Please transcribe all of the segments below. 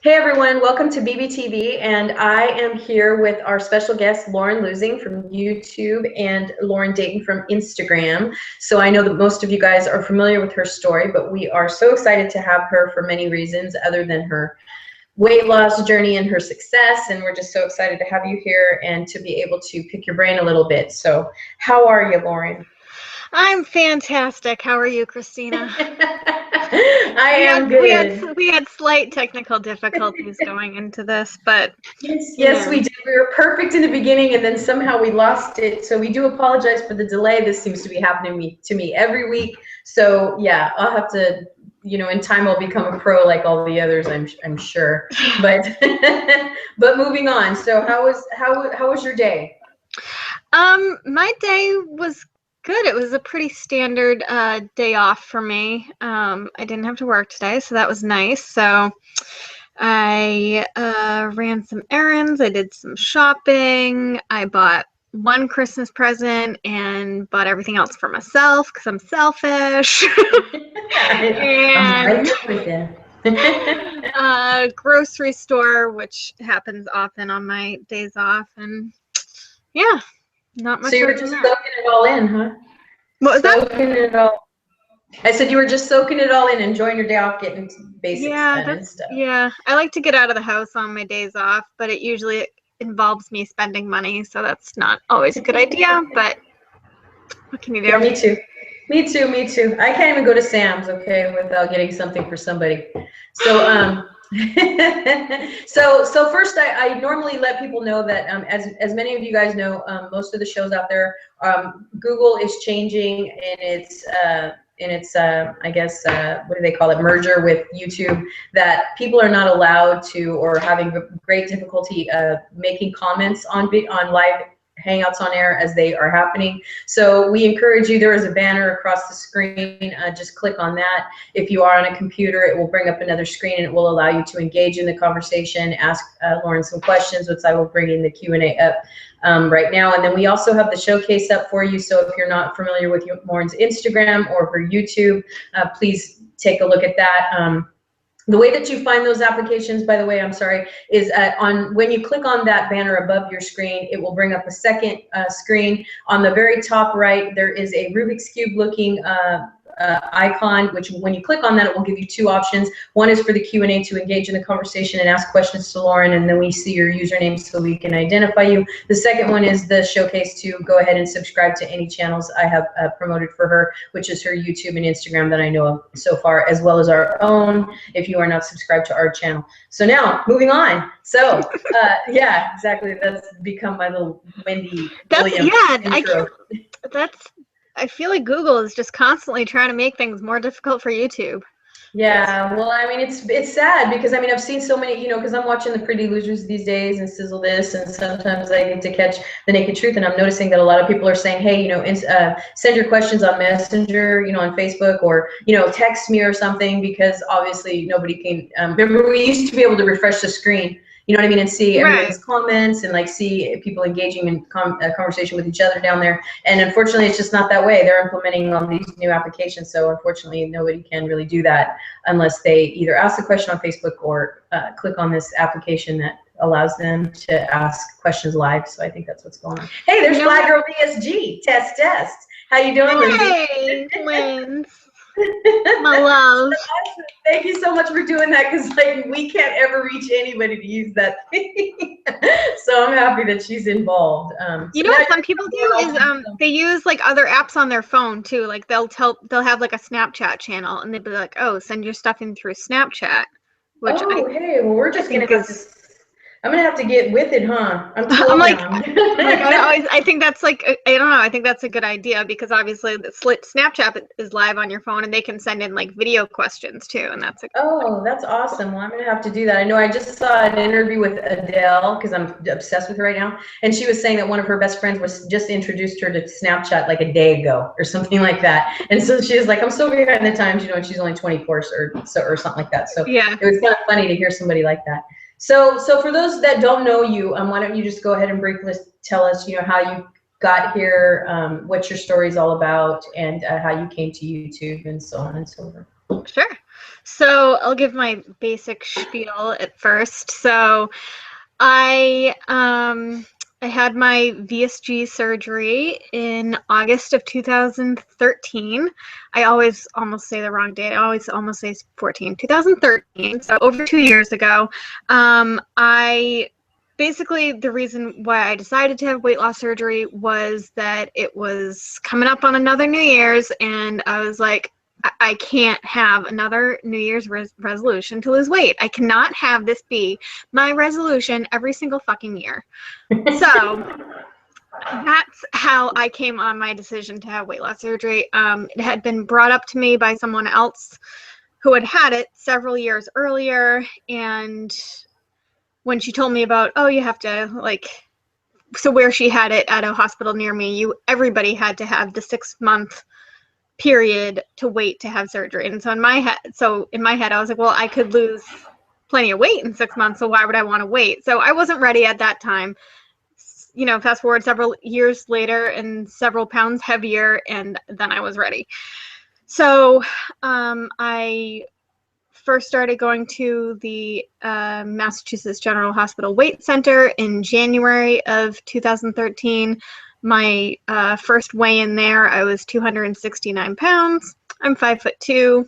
Hey everyone, welcome to BBTV, and I am here with our special guest Lauren Losing from YouTube and Lauren Dayton from Instagram. So I know that most of you guys are familiar with her story, but we are so excited to have her for many reasons other than her weight loss journey and her success, and we're just so excited to have you here and to be able to pick your brain a little bit. So how are you, Lauren? I'm fantastic. How are you, Christina? I am good. We had slight technical difficulties going into this, but Yes, we did. We were perfect in the beginning, and then somehow we lost it. So we do apologize for the delay. This seems to be happening to me every week. So yeah, I'll have to, in time I'll become a pro like all the others, I'm sure. But but moving on. So how was your day? My day was good. It was a pretty standard day off for me. I didn't have to work today, so that was nice. So I ran some errands. I did some shopping. I bought one Christmas present and bought everything else for myself because I'm selfish. I'm right And there with you. grocery store, which happens often on my days off, and yeah, not much. So you were just soaking it all in, huh? What was that? Soaking it all. I said you were just soaking it all in, enjoying your day off, getting basics done and stuff. Yeah, I like to get out of the house on my days off, but it usually involves me spending money, so that's not always a good idea, but what can you do? Yeah, me too. Me too, me too. I can't even go to Sam's, okay, without getting something for somebody. So so first I normally let people know that as many of you guys know, most of the shows out there, Google is changing in its I guess what do they call it, merger with YouTube, that people are not allowed to, or having great difficulty making comments on live Hangouts on air as they are happening. So we encourage you, there is a banner across the screen, just click on that. If you are on a computer, it will bring up another screen and it will allow you to engage in the conversation, ask Lauren some questions, which I will bring in the Q&A up right now. And then we also have the showcase up for you. So if you're not familiar with Lauren's Instagram or her YouTube, please take a look at that. The way that you find those applications, by the way, I'm sorry, is when you click on that banner above your screen, it will bring up a second screen. On the very top right, there is a Rubik's Cube looking icon, which when you click on that, it will give you two options. One is for the Q&A to engage in the conversation and ask questions to Lauren, and then we see your username so we can identify you. The second one is the showcase to go ahead and subscribe to any channels I have promoted for her, which is her YouTube and Instagram that I know of so far, as well as our own, if you are not subscribed to our channel. So now, moving on. So, yeah, exactly. That's become my little Wendy Williams intro. I feel like Google is just constantly trying to make things more difficult for YouTube. Yeah, well, I mean, it's sad because, I mean, I've seen so many, because I'm watching the Pretty Losers these days and Sizzle This, and sometimes I get to catch the naked truth, and I'm noticing that a lot of people are saying, hey, send your questions on Messenger, on Facebook, or, text me or something, because obviously nobody can, remember we used to be able to refresh the screen, you know what I mean, and see everyone's comments and like see people engaging in conversation with each other down there. And unfortunately, it's just not that way. They're implementing on these new applications, so unfortunately, nobody can really do that unless they either ask the question on Facebook or click on this application that allows them to ask questions live. So I think that's what's going on. Hey, there's Fly Girl BSG. Test. How you doing, Lindsay? Hey, Lynn. My love. Awesome. Thank you so much for doing that, because like we can't ever reach anybody to use that thing. So I'm happy that she's involved. You know what some people do is they use like other apps on their phone too. Like they'll have like a Snapchat channel, and they'll be like, "Oh, send your stuff in through Snapchat." Which hey, well, we're just gonna have to. I'm gonna have to get with it, huh? I'm like I think that's like, I don't know. I think that's a good idea, because obviously the Snapchat is live on your phone, and they can send in like video questions too, and that's that's awesome. Well, I'm gonna have to do that. I know I just saw an interview with Adele, because I'm obsessed with her right now, and she was saying that one of her best friends was just introduced her to Snapchat like a day ago or something like that, and so she was like, I'm so behind the times, and she's only 24 or something like that. So yeah, it was kind of funny to hear somebody like that. So for those that don't know you, why don't you just go ahead and briefly tell us, how you got here, what your story is all about, and how you came to YouTube, and so on and so forth. Sure. So I'll give my basic spiel at first. So I had my VSG surgery in August of 2013. I always almost say the wrong date. I always almost say 2013. So over 2 years ago. I basically, the reason why I decided to have weight loss surgery was that it was coming up on another New Year's, and I was like, I can't have another New Year's resolution to lose weight. I cannot have this be my resolution every single fucking year. So that's how I came on my decision to have weight loss surgery. It had been brought up to me by someone else who had had it several years earlier. And when she told me about, oh, you have to, like, so where she had it at a hospital near me, everybody had to have the 6-month period to wait to have surgery. And so in my head, I was like, well, I could lose plenty of weight in 6 months, so why would I want to wait? So I wasn't ready at that time. You know, fast forward several years later and several pounds heavier, and then I was ready. So I first started going to the Massachusetts General Hospital Weight Center in January of 2013. My first weigh-in there, I was 269 pounds. I'm 5'2".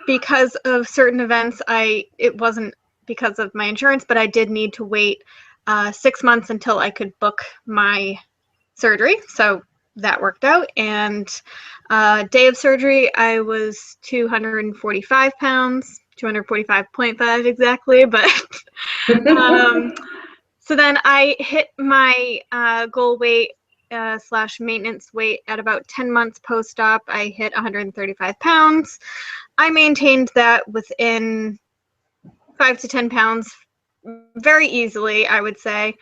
Because of certain events, it wasn't because of my insurance, but I did need to wait 6 months until I could book my surgery. So that worked out. And day of surgery, I was 245 pounds, 245.5 exactly, but so then I hit my goal weight / maintenance weight at about 10 months post-op. I hit 135 pounds. I maintained that within 5 to 10 pounds very easily, I would say,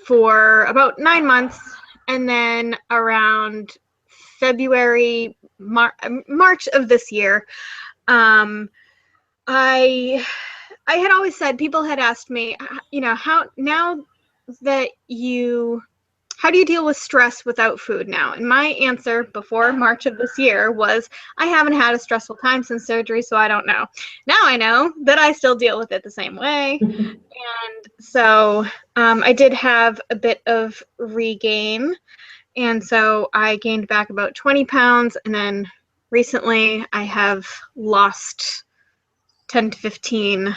for about 9 months. And then around February, March of this year, I had always said, people had asked me, you know, how do you deal with stress without food now? And my answer before March of this year was, I haven't had a stressful time since surgery, so I don't know. Now I know that I still deal with it the same way. And so I did have a bit of regain. And so I gained back about 20 pounds. And then recently I have lost 10 to 15,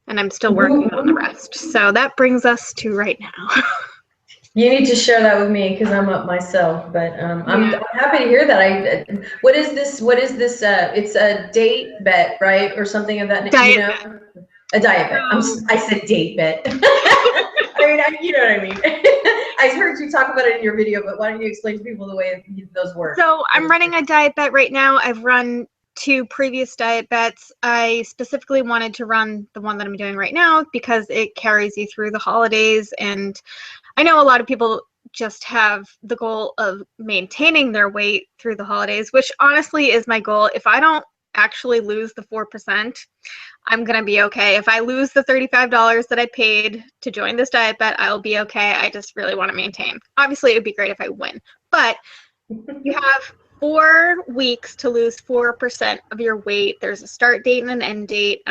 and I'm still working on the rest. So that brings us to right now. You need to share that with me because I'm up myself, but I'm happy to hear that. What is this? It's a date bet, right? Or something of that nature, you know? A diet bet. I said date bet. I mean, you know what I mean. I heard you talk about it in your video, but why don't you explain to people the way those work? So I'm running a diet bet right now. I've run 2 previous diet bets. I specifically wanted to run the one that I'm doing right now because it carries you through the holidays. And I know a lot of people just have the goal of maintaining their weight through the holidays, which honestly is my goal. If I don't actually lose the 4%, I'm going to be okay. If I lose the $35 that I paid to join this diet bet, I'll be okay. I just really want to maintain. Obviously, it would be great if I win, but you have 4 weeks to lose 4% of your weight. There's a start date and an end date.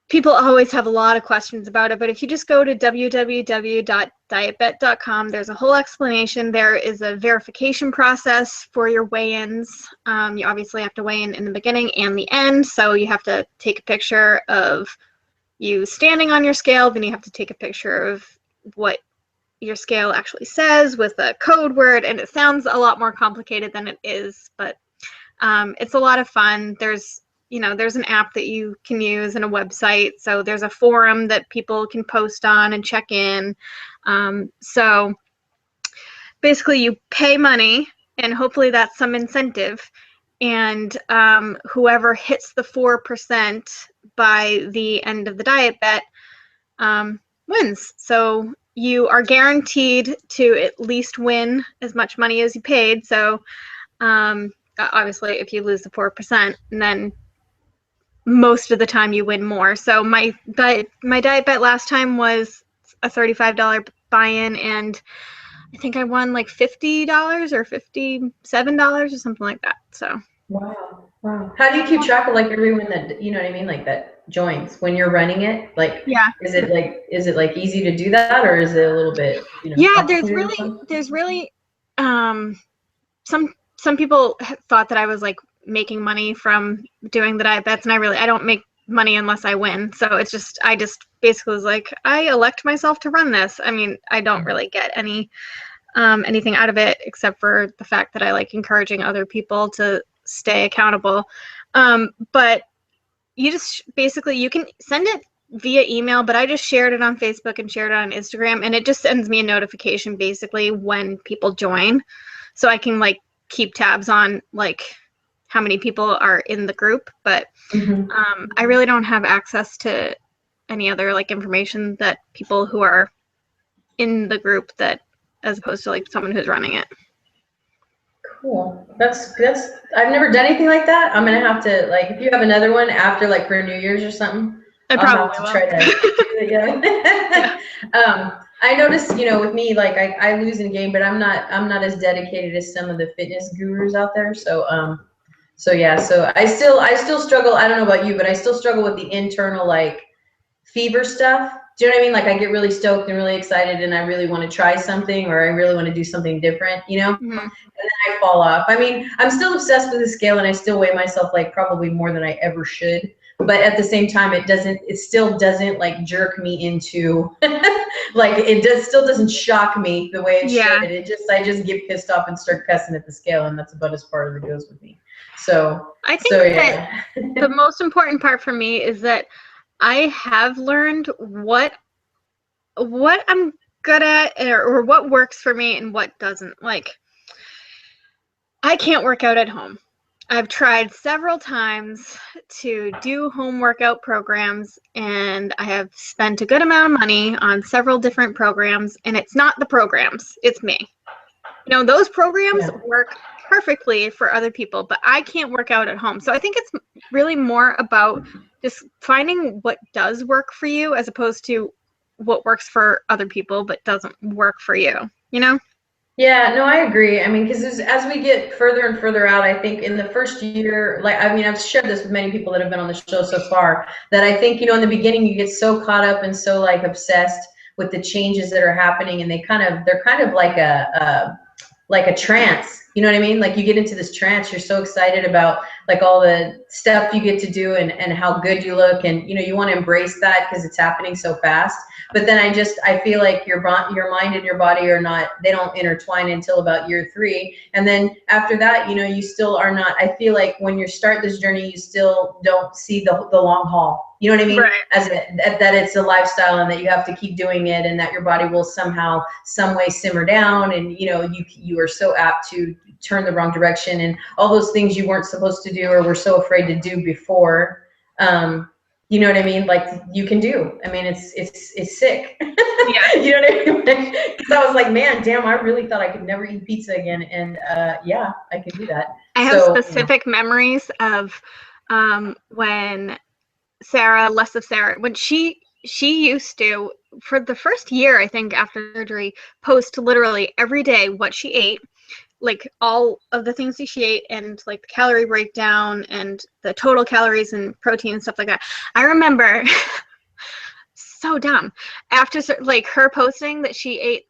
People always have a lot of questions about it, but if you just go to www.dietbet.com, there's a whole explanation. There is a verification process for your weigh-ins. You obviously have to weigh in the beginning and the end, so you have to take a picture of you standing on your scale, then you have to take a picture of what your scale actually says with a code word, and it sounds a lot more complicated than it is, but it's a lot of fun. There's an app that you can use and a website. So there's a forum that people can post on and check in. So basically you pay money and hopefully that's some incentive. And whoever hits the 4% by the end of the diet bet wins. So you are guaranteed to at least win as much money as you paid. So obviously if you lose the 4%, then most of the time you win more. So my diet bet last time was a $35 buy-in, and I think I won like $50 or $57 or something like that. So. Wow. Wow. How do you keep track of like everyone that, you know what I mean, like that joins when you're running it? Like, Yeah. is it like easy to do that, or is it a little bit, you know, Yeah, complicated? there's really some people thought that I was like making money from doing the diet bets, and I don't make money unless I win. So it's just, I just basically was like, I elect myself to run this. I mean, I don't really get anything out of it except for the fact that I like encouraging other people to stay accountable. But you just basically, you can send it via email, but I just shared it on Facebook and shared it on Instagram, and it just sends me a notification basically when people join, so I can like keep tabs on like how many people are in the group. But I really don't have access to any other like information that people who are in the group, that as opposed to like someone who's running it. Cool. That's I've never done anything like that. I'm gonna have to, like, if you have another one after like for New Year's or something, I'll have to try that. Yeah. I noticed, you know, with me, like I lose in game, but I'm not as dedicated as some of the fitness gurus out there. So yeah, so I still struggle. I don't know about you, but I still struggle with the internal like fever stuff. Do you know what I mean? Like I get really stoked and really excited, and I really want to try something, or I really want to do something different, you know? And then I fall off. I mean, I'm still obsessed with the scale, and I still weigh myself like probably more than I ever should. But at the same time, it still doesn't like jerk me into like still doesn't shock me the way it should. I just get pissed off and start cussing at the scale, and that's about as far as it goes with me. So I think that the most important part for me is that I have learned what I'm good at, or what works for me and what doesn't. Like, I can't work out at home. I've tried several times to do home workout programs, and I have spent a good amount of money on several different programs, and it's not the programs, it's me. You know, those programs work perfectly for other people, but I can't work out at home. So I think it's really more about just finding what does work for you, as opposed to what works for other people but doesn't work for you, you know? Yeah, no, I agree. I mean, because as we get further and further out, I think in the first year, like, I mean, I've shared this with many people that have been on the show so far, that I think, you know, in the beginning, you get so caught up and so like obsessed with the changes that are happening, and they're kind of like a trance. You know what I mean? Like you get into this trance, you're so excited about like all the stuff you get to do and how good you look, and you know, you want to embrace that because it's happening so fast. But then I feel like your mind and your body they don't intertwine until about year 3. And then after that, you know, you still are not, I feel like when you start this journey, you still don't see the long haul. You know what I mean? Right. That it's a lifestyle, and that you have to keep doing it, and that your body will somehow, some way simmer down, and you know, you are so apt to turn the wrong direction, and all those things you weren't supposed to do or were so afraid to do before. You know what I mean? Like you can do. I mean, it's sick. Yeah. You know what I mean? Because I was like, man, damn, I really thought I could never eat pizza again, and yeah, I can do that. I have specific memories of when less of Sarah, when she used to, for the first year, I think, after surgery, post literally every day what she ate, like all of the things that she ate, and like the calorie breakdown and the total calories and protein and stuff like that. I remember so dumb, after like her posting that she ate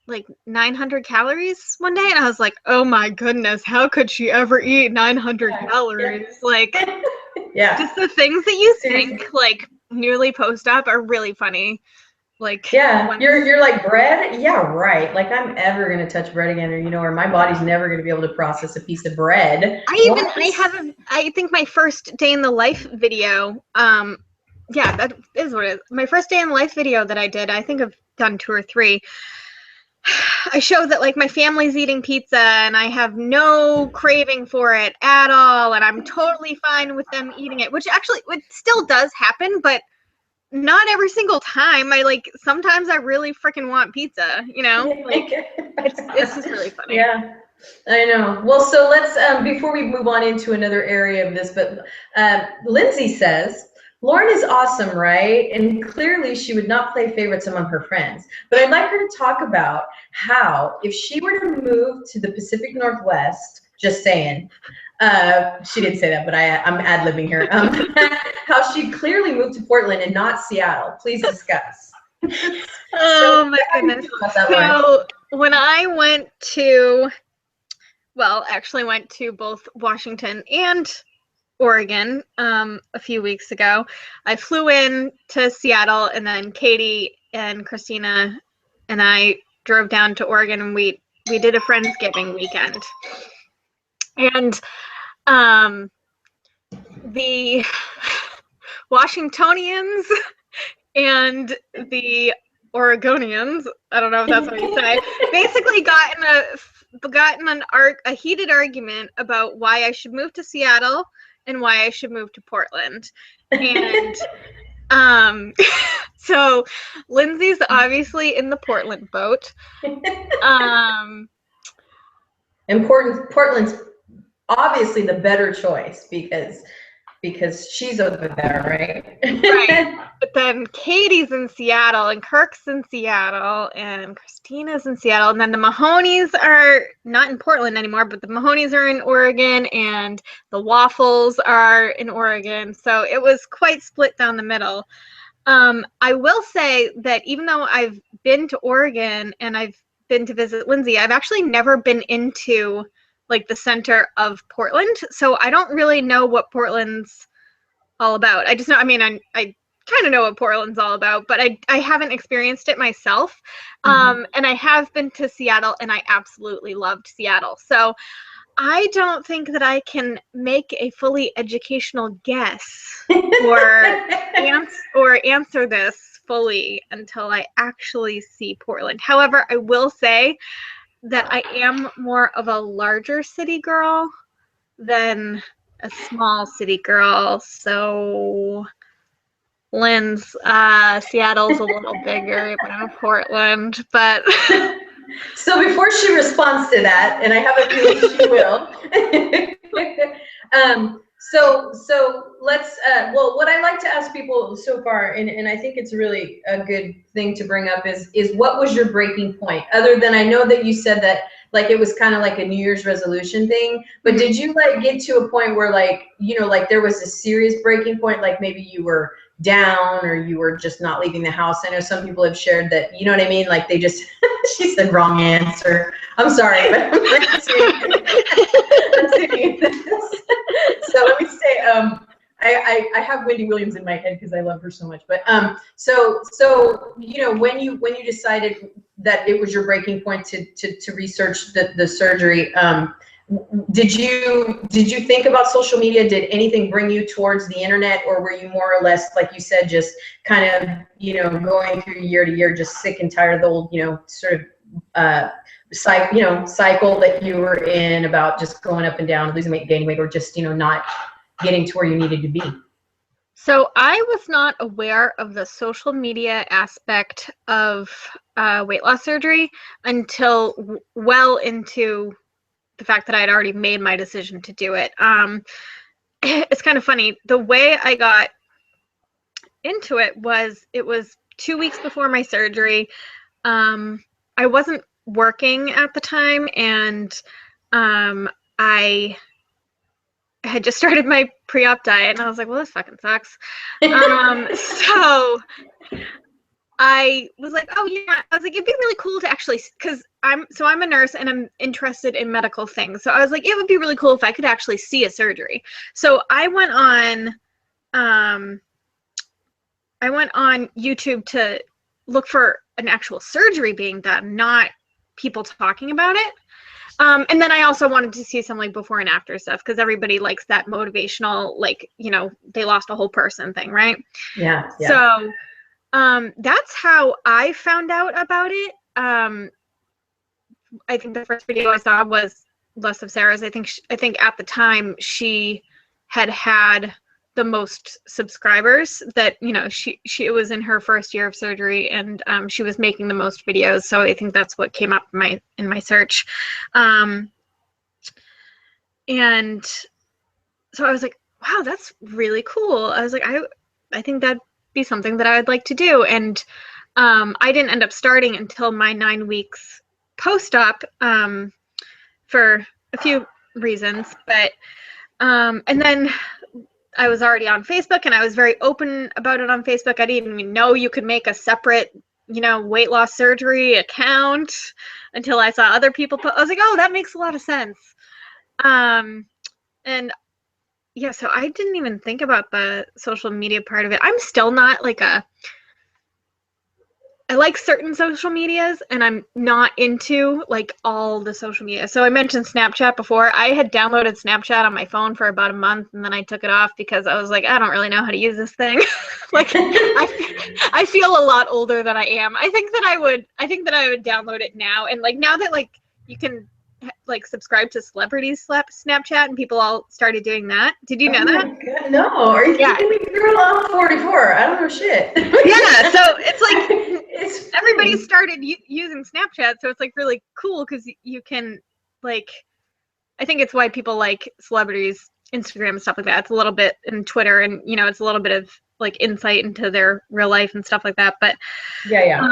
like 900 calories one day, and I was like, oh my goodness, how could she ever eat 900 calories? Like, just the things that you think like newly post up are really funny. Like, yeah, you're like, bread? Yeah, right. Like I'm ever gonna touch bread again, or you know, or my body's never gonna be able to process a piece of bread. I think my first day in the life video, yeah, that is what it is. My first day in life video that I did, I think I've done 2 or 3. I show that like my family's eating pizza and I have no craving for it at all, and I'm totally fine with them eating it, which actually it still does happen, but not every single time. Sometimes I really freaking want pizza, you know? Like it's just really funny. Yeah, I know. Well, so let's before we move on into another area of this, but Lindsay says, Lauren is awesome, right? And clearly she would not play favorites among her friends. But I'd like her to talk about how, if she were to move to the Pacific Northwest, just saying, she didn't say that, but I'm ad-libbing here, how she clearly moved to Portland and not Seattle. Please discuss. Oh my goodness. So when I went to, well, actually went to both Washington and Oregon a few weeks ago. I flew in to Seattle, and then Katie and Christina and I drove down to Oregon, and we did a Friendsgiving weekend. And the Washingtonians and the Oregonians, I don't know if that's what you say, basically got in a heated argument about why I should move to Seattle and why I should move to Portland. And so Lindsay's obviously in the Portland boat. And Portland's obviously the better choice because she's over there, right? Right. But then Katie's in Seattle, and Kirk's in Seattle, and Christina's in Seattle, and then the Mahonies are not in Portland anymore, but the Mahonies are in Oregon, and the Waffles are in Oregon. So it was quite split down the middle. I will say that even though I've been to Oregon and I've been to visit Lindsay, I've actually never been into like the center of Portland. So I don't really know what Portland's all about. I just know, I mean, I kind of know what Portland's all about, but I haven't experienced it myself. And I have been to Seattle, and I absolutely loved Seattle. So I don't think that I can make a fully educational guess or answer this fully until I actually see Portland. However, I will say that I am more of a larger city girl than a small city girl. So Lynn's Seattle's a little bigger than Portland, but so before she responds to that, and I have a feeling she will. So let's, well, what I like to ask people so far, and I think it's really a good thing to bring up is what was your breaking point? Other than, I know that you said that like it was kind of like a New Year's resolution thing, but did you like get to a point where like, you know, like there was a serious breaking point, like maybe you were down or you were just not leaving the house? I know some people have shared that, you know what I mean? Like they just, she said wrong answer. I'm sorry, but I'm serious. So let me say, I have Wendy Williams in my head because I love her so much. But so you know, when you decided that it was your breaking point to research the surgery, did you think about social media? Did anything bring you towards the internet, or were you more or less, like you said, just kind of, you know, going through year to year, just sick and tired of the old, you know, sort of cycle that you were in about just going up and down, losing weight, gaining weight, or just, you know, not getting to where you needed to be? So I was not aware of the social media aspect of weight loss surgery until well into the fact that I had already made my decision to do it. It's kind of funny. The way I got into it was 2 weeks before my surgery. I wasn't working at the time, and I had just started my pre-op diet, and I was like, well, this fucking sucks. So I was like, oh yeah, I was like, it'd be really cool to actually, because I'm a nurse and I'm interested in medical things. So I was like, it would be really cool if I could actually see a surgery. So I went on YouTube to look for an actual surgery being done, not people talking about it. And then I also wanted to see some like before and after stuff, because everybody likes that motivational, like, you know, they lost a whole person thing, right? Yeah. So that's how I found out about it. I think the first video I saw was Less of Sarah's. I think at the time she had the most subscribers, that, you know, she was in her first year of surgery, and she was making the most videos. So I think that's what came up in my search. And so I was like, wow, that's really cool. I was like, I think that'd be something that I would like to do. And I didn't end up starting until my 9 weeks post-op for a few reasons, but and then I was already on Facebook, and I was very open about it on Facebook. I didn't even know you could make a separate, weight loss surgery account until I saw other people I was like, oh, that makes a lot of sense. And yeah, so I didn't even think about the social media part of it. I'm still not like I like certain social medias, and I'm not into like all the social media. So I mentioned Snapchat before. I had downloaded Snapchat on my phone for about a month, and then I took it off because I was like, I don't really know how to use this thing. Like I feel a lot older than I am. I think that I would download it now. And like now that like you can like subscribe to celebrities Snapchat, and people all started doing that. Did you know that? God, no, are you kidding me? Girl, I'm 44. I don't know shit. Yeah, so it's like it's everybody started using Snapchat, so it's like really cool because you can like, I think it's why people like celebrities Instagram and stuff like that. It's a little bit in Twitter, and it's a little bit of like insight into their real life and stuff like that. But yeah.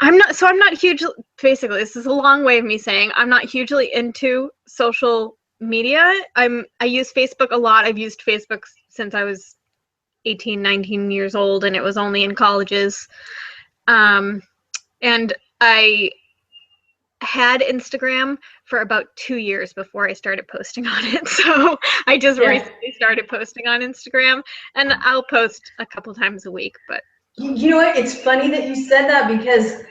I'm not hugely, basically this is a long way of me saying I'm not hugely into social media. I use Facebook a lot. I've used Facebook since I was 18, 19 years old, and it was only in colleges. And I had Instagram for about 2 years before I started posting on it. So I just recently started posting on Instagram, and I'll post a couple times a week. But you know what? It's funny that you said that because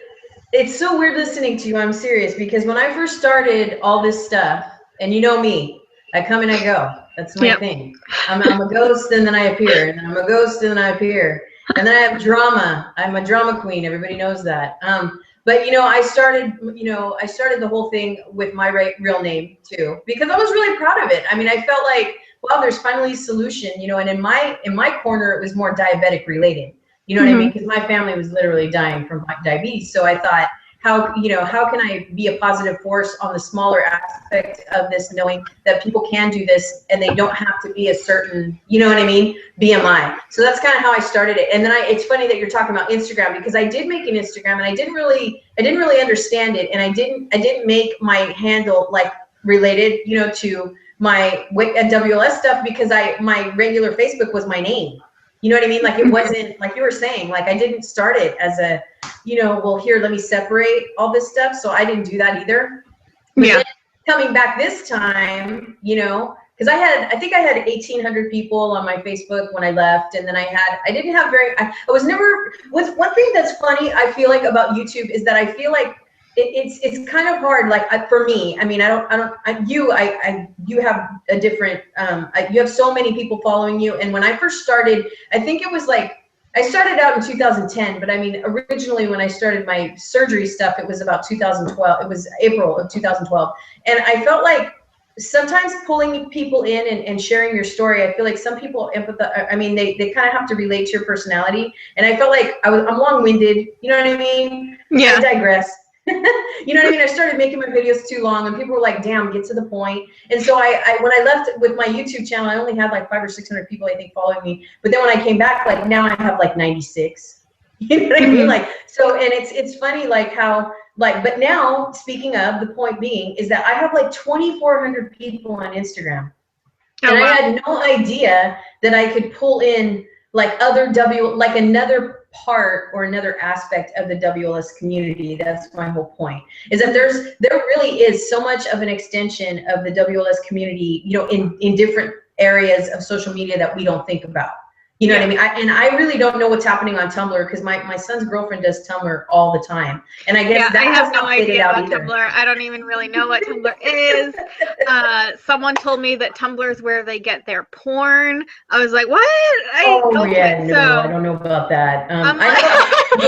it's so weird listening to you. I'm serious, because when I first started all this stuff, and you know me, I come and I go. That's my thing. I'm a ghost and then I appear, and then I'm a ghost and then I appear, and then I have drama. I'm a drama queen. Everybody knows that. But I started the whole thing with my real name too, because I was really proud of it. I mean, I felt like, well, there's finally a solution, and in my corner, it was more diabetic related. You know what I mean? Because my family was literally dying from diabetes. So I thought, how can I be a positive force on the smaller aspect of this, knowing that people can do this and they don't have to be a certain, BMI. So that's kind of how I started it. And then it's funny that you're talking about Instagram, because I did make an Instagram and I didn't really understand it. And I didn't make my handle like related, to my WLS stuff, because my regular Facebook was my name. You know what I mean? Like it wasn't like you were saying, like I didn't start it as a, well, here, let me separate all this stuff. So I didn't do that either. But then coming back this time, because I think I had 1,800 people on my Facebook when I left. And then I was never, one thing that's funny, I feel like about YouTube is that I feel like it's kind of hard, like for me. I mean, you have a different, you have so many people following you. And when I first started, I think it was like, I started out in 2010, but I mean, originally when I started my surgery stuff, it was about 2012. It was April of 2012. And I felt like sometimes pulling people in and sharing your story, I feel like some people empathize. I mean, they kind of have to relate to your personality. And I felt like I'm long-winded. You know what I mean? Yeah. I digress. You know what I mean? I started making my videos too long, and people were like, damn, get to the point. And so when I left with my YouTube channel, I only had like 500 or 600 people, I think, following me. But then when I came back, like now I have like 96. You know what I mean? Like, so, and it's funny, like how, like, but now, speaking of, the point being is that I have like 2,400 people on Instagram. And I had no idea that I could pull in like another part or another aspect of the WLS community. That's my whole point, is that there really is so much of an extension of the WLS community, in different areas of social media that we don't think about. You know what I mean? I really don't know what's happening on Tumblr, because my son's girlfriend does Tumblr all the time. And I guess I have no idea about Tumblr. I don't even really know what Tumblr is. Someone told me that Tumblr is where they get their porn. I was like, what? I don't know about that.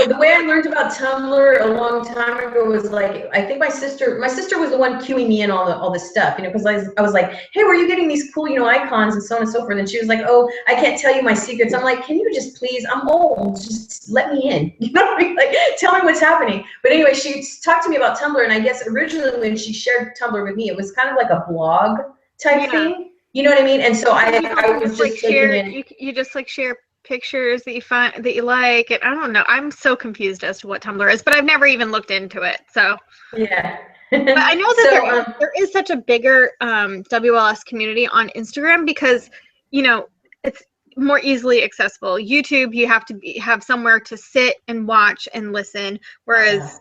The way I learned about Tumblr a long time ago was like, I think my sister was the one cueing me in all this stuff, because I was like, hey, where are you getting these cool, icons and so on and so forth? And she was like, oh, I can't tell you my secrets. I'm like, can you just please, I'm old, just let me in. You know what I mean? Like, tell me what's happening. But anyway, she talked to me about Tumblr, and I guess originally when she shared Tumblr with me, it was kind of like a blog type thing. You know what I mean? And so I was just like taking it. You just like share pictures that you find that you like, and I don't know. I'm so confused as to what Tumblr is, but I've never even looked into it. So yeah. but I know that there is such a bigger WLS community on Instagram because, you know, it's more easily accessible. YouTube, you have to have somewhere to sit and watch and listen, whereas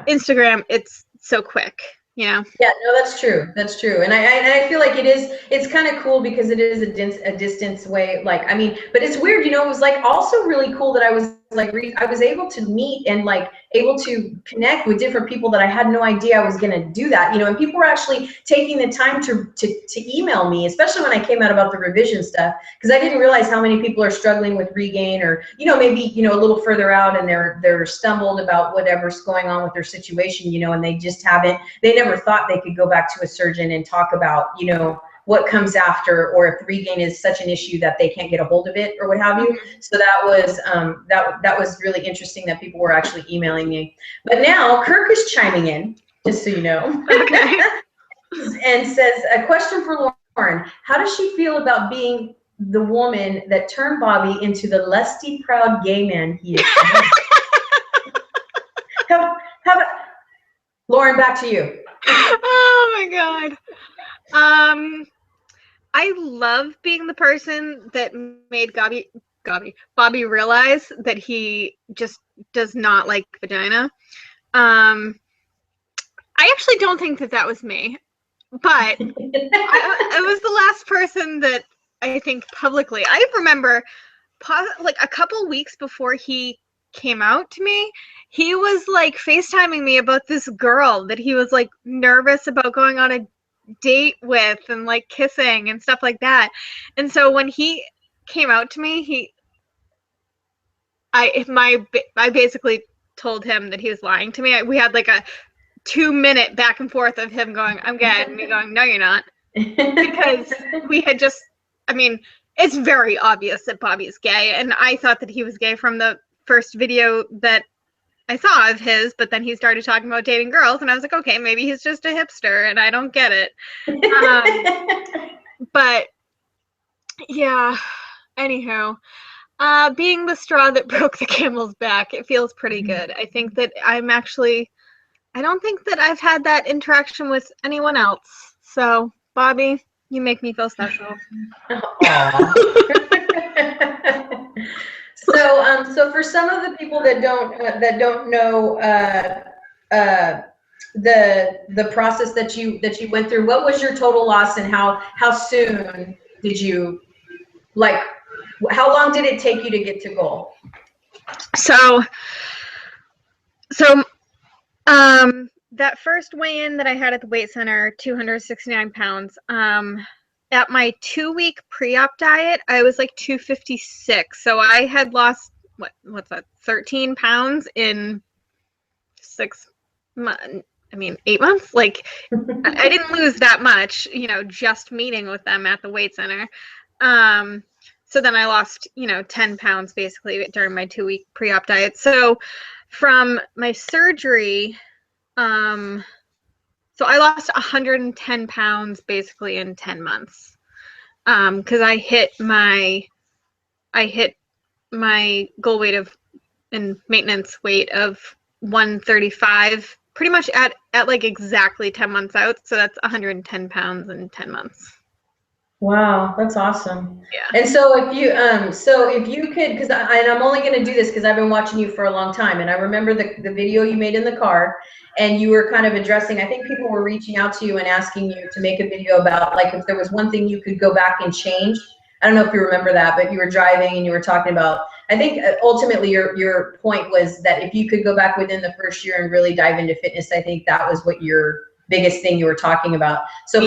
Instagram, it's so quick. You know? Yeah, no, that's true. That's true. And I feel like it's kind of cool because it is a distance way. Like, I mean, but it's weird, you know, it was like also really cool that I was like, I was able to meet and like able to connect with different people that I had no idea I was going to do that, you know, and people were actually taking the time to email me, especially when I came out about the revision stuff, because I didn't realize how many people are struggling with regain or, you know, maybe, you know, a little further out and they're stumbled about whatever's going on with their situation, you know, and they just haven't, they never thought they could go back to a surgeon and talk about, you know, what comes after, or if the regain is such an issue that they can't get a hold of it or what have you. So that was that was really interesting that people were actually emailing me. But now Kirk is chiming in, just so you know. Okay. And says, a question for Lauren. How does she feel about being the woman that turned Bobby into the lusty, proud gay man he is? How about, Lauren, back to you. Oh my God. I love being the person that made Bobby realize that he just does not like vagina. I actually don't think that was me, but I was the last person that I think publicly. I remember like a couple weeks before he came out to me, he was like FaceTiming me about this girl that he was like nervous about going on a date with and like kissing and stuff like that. And so when he came out to me, I basically told him that he was lying to me. We had like a 2-minute back and forth of him going, "I'm gay," and me going, "No, you're not," because we had just, I mean, it's very obvious that Bobby is gay, and I thought that he was gay from the first video that I saw of his, but then he started talking about dating girls, and I was like, okay, maybe he's just a hipster, and I don't get it. But yeah, anywho, being the straw that broke the camel's back, it feels pretty good. I think that I don't think that I've had that interaction with anyone else. So, Bobby, you make me feel special. So for some of the people that don't know the process that you went through, what was your total loss, and how soon did you, like, how long did it take you to get to goal? So that first weigh-in that I had at the weight center, 269 pounds. At my 2-week pre-op diet, I was like 256. So I had lost, what's that, 13 pounds in 8 months. Like, I didn't lose that much, you know, just meeting with them at the weight center. So then I lost, you know, 10 pounds basically during my 2-week pre-op diet. So from my surgery, so I lost 110 pounds basically in 10 months, because I hit my goal weight and maintenance weight of 135 pretty much at like exactly 10 months out. So that's 110 pounds in 10 months. Wow, that's awesome. Yeah. And so if you could, because I'm only going to do this because I've been watching you for a long time, and I remember the video you made in the car, and you were kind of addressing, I think people were reaching out to you and asking you to make a video about, like, if there was one thing you could go back and change. I don't know if you remember that, but you were driving and you were talking about, I think ultimately your point was that if you could go back within the first year and really dive into fitness, I think that was what your biggest thing you were talking about. So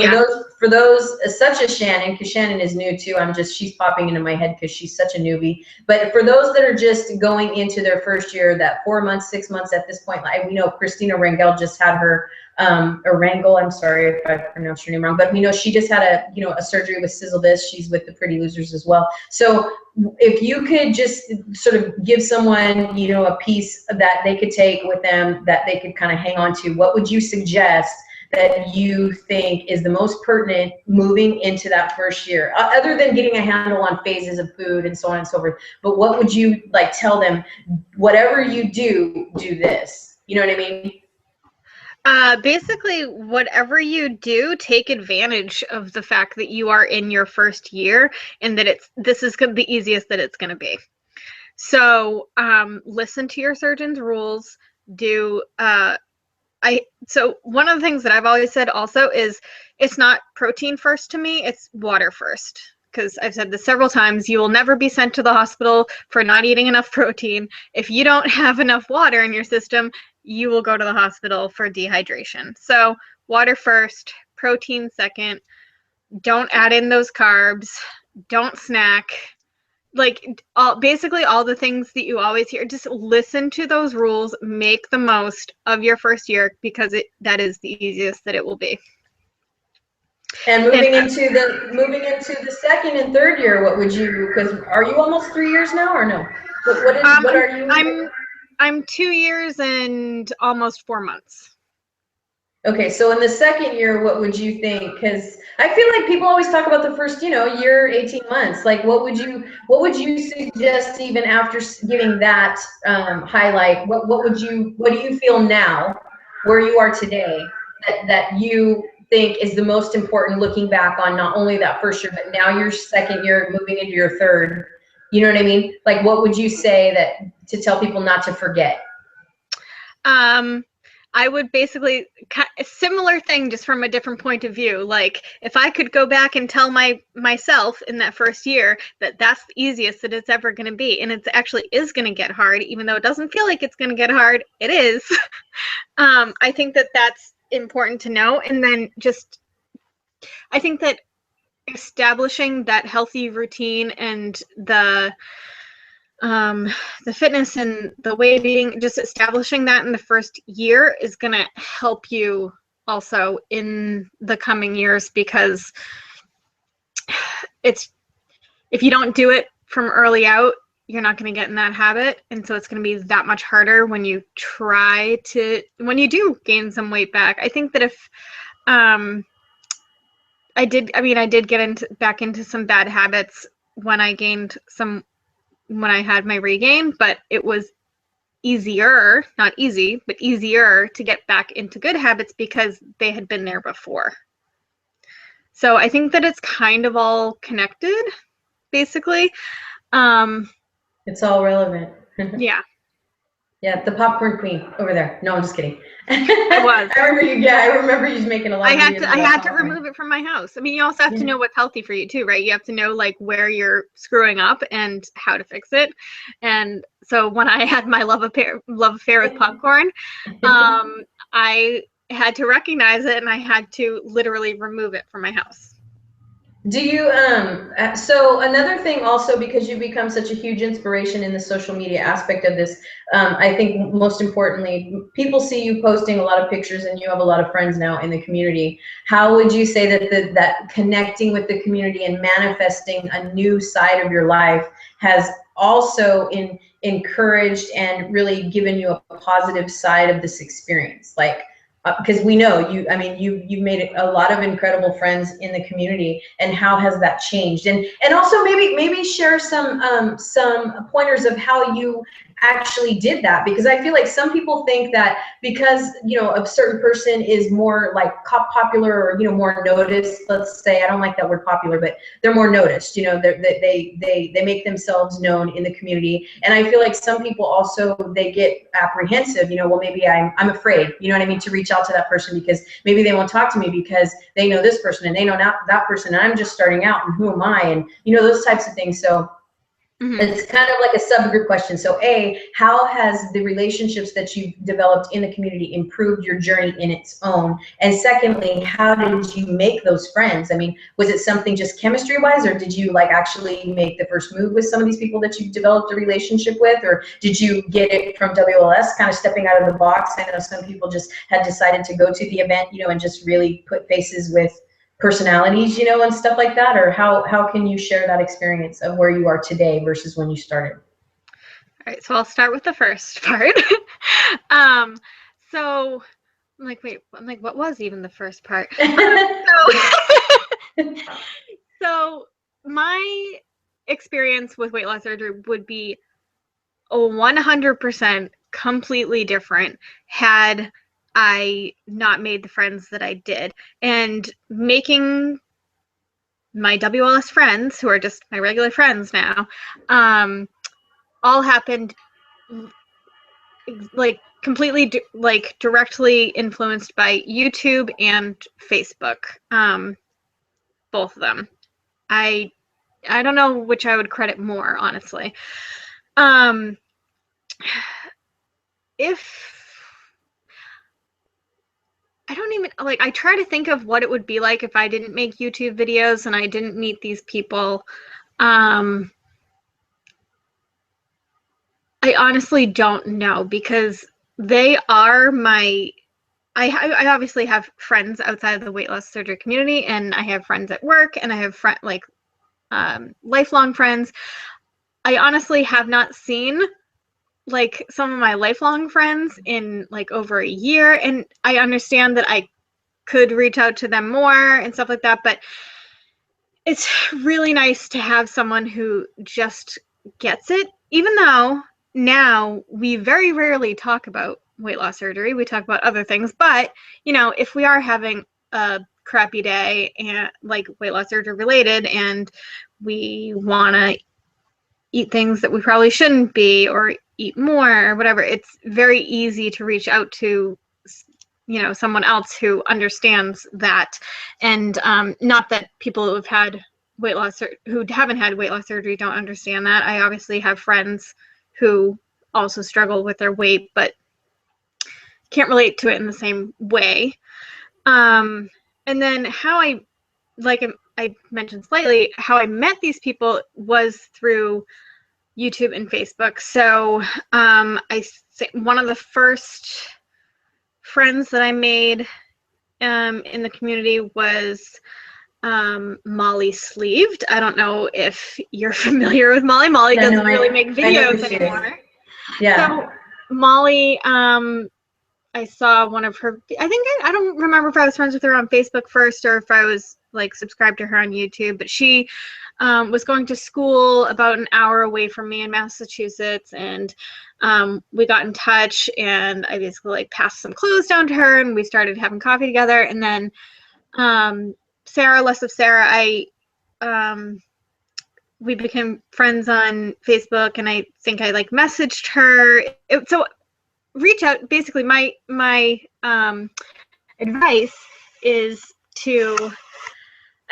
for those such as Shannon, because Shannon is new too, she's popping into my head because she's such a newbie. But for those that are just going into their first year, that 4 months, 6 months at this point, like we know Christina Rangel just had her or Rangel, I'm sorry if I pronounced her name wrong, but we know she just had a surgery with Sizzle This. She's with the Pretty Losers as well. So if you could just sort of give someone, a piece that they could take with them that they could kind of hang on to, what would you suggest that you think is the most pertinent moving into that first year, other than getting a handle on phases of food and so on and so forth? But what would you like tell them? Whatever you do this. You know what I mean? Basically, whatever you do, take advantage of the fact that you are in your first year and that this is the easiest that it's going to be. So listen to your surgeon's rules. So one of the things that I've always said also is it's not protein first to me, it's water first. Because I've said this several times, you will never be sent to the hospital for not eating enough protein. If you don't have enough water in your system, you will go to the hospital for dehydration. So water first, protein second. Don't add in those carbs. Don't snack. Like basically all the things that you always hear. Just listen to those rules. Make the most of your first year, because that is the easiest that it will be. And moving into the second and third year, what would you? Because are you almost 3 years now, or no? What are you? I'm 2 years and almost 4 months. Okay, so in the second year, what would you think? Because I feel like people always talk about the first, year, 18 months. Like, what would you suggest even after giving that highlight? What do you feel now, where you are today, that you think is the most important, looking back on not only that first year, but now your second year, moving into your third? You know what I mean? Like, what would you say to tell people not to forget? I would basically, a similar thing, just from a different point of view. Like, if I could go back and tell myself in that first year that that's the easiest that it's ever going to be, and it actually is going to get hard, even though it doesn't feel like it's going to get hard, it is. I think that that's important to know. And then I think that establishing that healthy routine and the fitness and the weight eating, just establishing that in the first year is going to help you also in the coming years, because if you don't do it from early out, you're not going to get in that habit. And so it's going to be that much harder when you do gain some weight back. I think that if I did get back into some bad habits when I had my regain, but it was easier, not easy, but easier to get back into good habits because they had been there before. So I think that it's kind of all connected, basically. It's all relevant. Yeah. Yeah, the popcorn queen over there. No, I'm just kidding. I was. I remember you making a lot of videos. I had to remove it from my house. I mean, you also have to know what's healthy for you too, right? You have to know like where you're screwing up and how to fix it. And so when I had my love affair with popcorn, I had to recognize it, and I had to literally remove it from my house. Do you, so another thing also, because you've become such a huge inspiration in the social media aspect of this, I think most importantly, people see you posting a lot of pictures, and you have a lot of friends now in the community. How would you say that connecting with the community and manifesting a new side of your life has also encouraged and really given you a positive side of this experience? Like, because we know you've made a lot of incredible friends in the community, and how has that changed? And also maybe share some pointers of how you actually did that, because I feel like some people think that because a certain person is more like popular, or more noticed, let's say, I don't like that word popular, but they're more noticed, they make themselves known in the community. And I feel like some people also, they get apprehensive, well, maybe I'm afraid, to reach out to that person, because maybe they won't talk to me because they know this person and they know that person, and I'm just starting out, and who am I, and those types of things. So it's kind of like a subgroup question. So how has the relationships that you've developed in the community improved your journey in its own? And secondly, how did you make those friends? I mean, was it something just chemistry wise, or did you like actually make the first move with some of these people that you've developed a relationship with, or did you get it from WLS, kind of stepping out of the box? I know some people just had decided to go to the event, and just really put faces with personalities, and stuff like that. Or how can you share that experience of where you are today versus when you started? All right, so I'll start with the first part. So I'm like, wait, I'm like, what was even the first part? So my experience with weight loss surgery would be 100% completely different had I not made the friends that I did. And making my WLS friends, who are just my regular friends now, all happened like completely like directly influenced by YouTube and Facebook. Both of them. I don't know which I would credit more, honestly. If I don't even like, I try to think of what it would be like if I didn't make YouTube videos and I didn't meet these people. I honestly don't know, because they are my, I obviously have friends outside of the weight loss surgery community, and I have friends at work, and I have lifelong friends. I honestly have not seen like some of my lifelong friends in like over a year, and I understand that I could reach out to them more and stuff like that, but it's really nice to have someone who just gets it, even though now we very rarely talk about weight loss surgery. We talk about other things, but you know, if we are having a crappy day and like weight loss surgery related, and we want to eat things that we probably shouldn't be, or eat more or whatever, it's very easy to reach out to, you know, someone else who understands that. And not that people who have had weight loss who haven't had weight loss surgery don't understand that. I obviously have friends who also struggle with their weight, but can't relate to it in the same way. And then how I mentioned slightly, how I met these people was through YouTube and Facebook. So one of the first friends that I made in the community was Molly Sleeved. I don't know if you're familiar with Molly. Molly doesn't really make videos anymore. Yeah. So Molly, I saw one of her, I don't remember if I was friends with her on Facebook first or if I was like subscribed to her on YouTube, but she was going to school about an hour away from me in Massachusetts, and we got in touch, and I basically like passed some clothes down to her, and we started having coffee together. And then Sarah, less of Sarah, we became friends on Facebook, and I think I like messaged her. So reach out. Basically, my advice is to,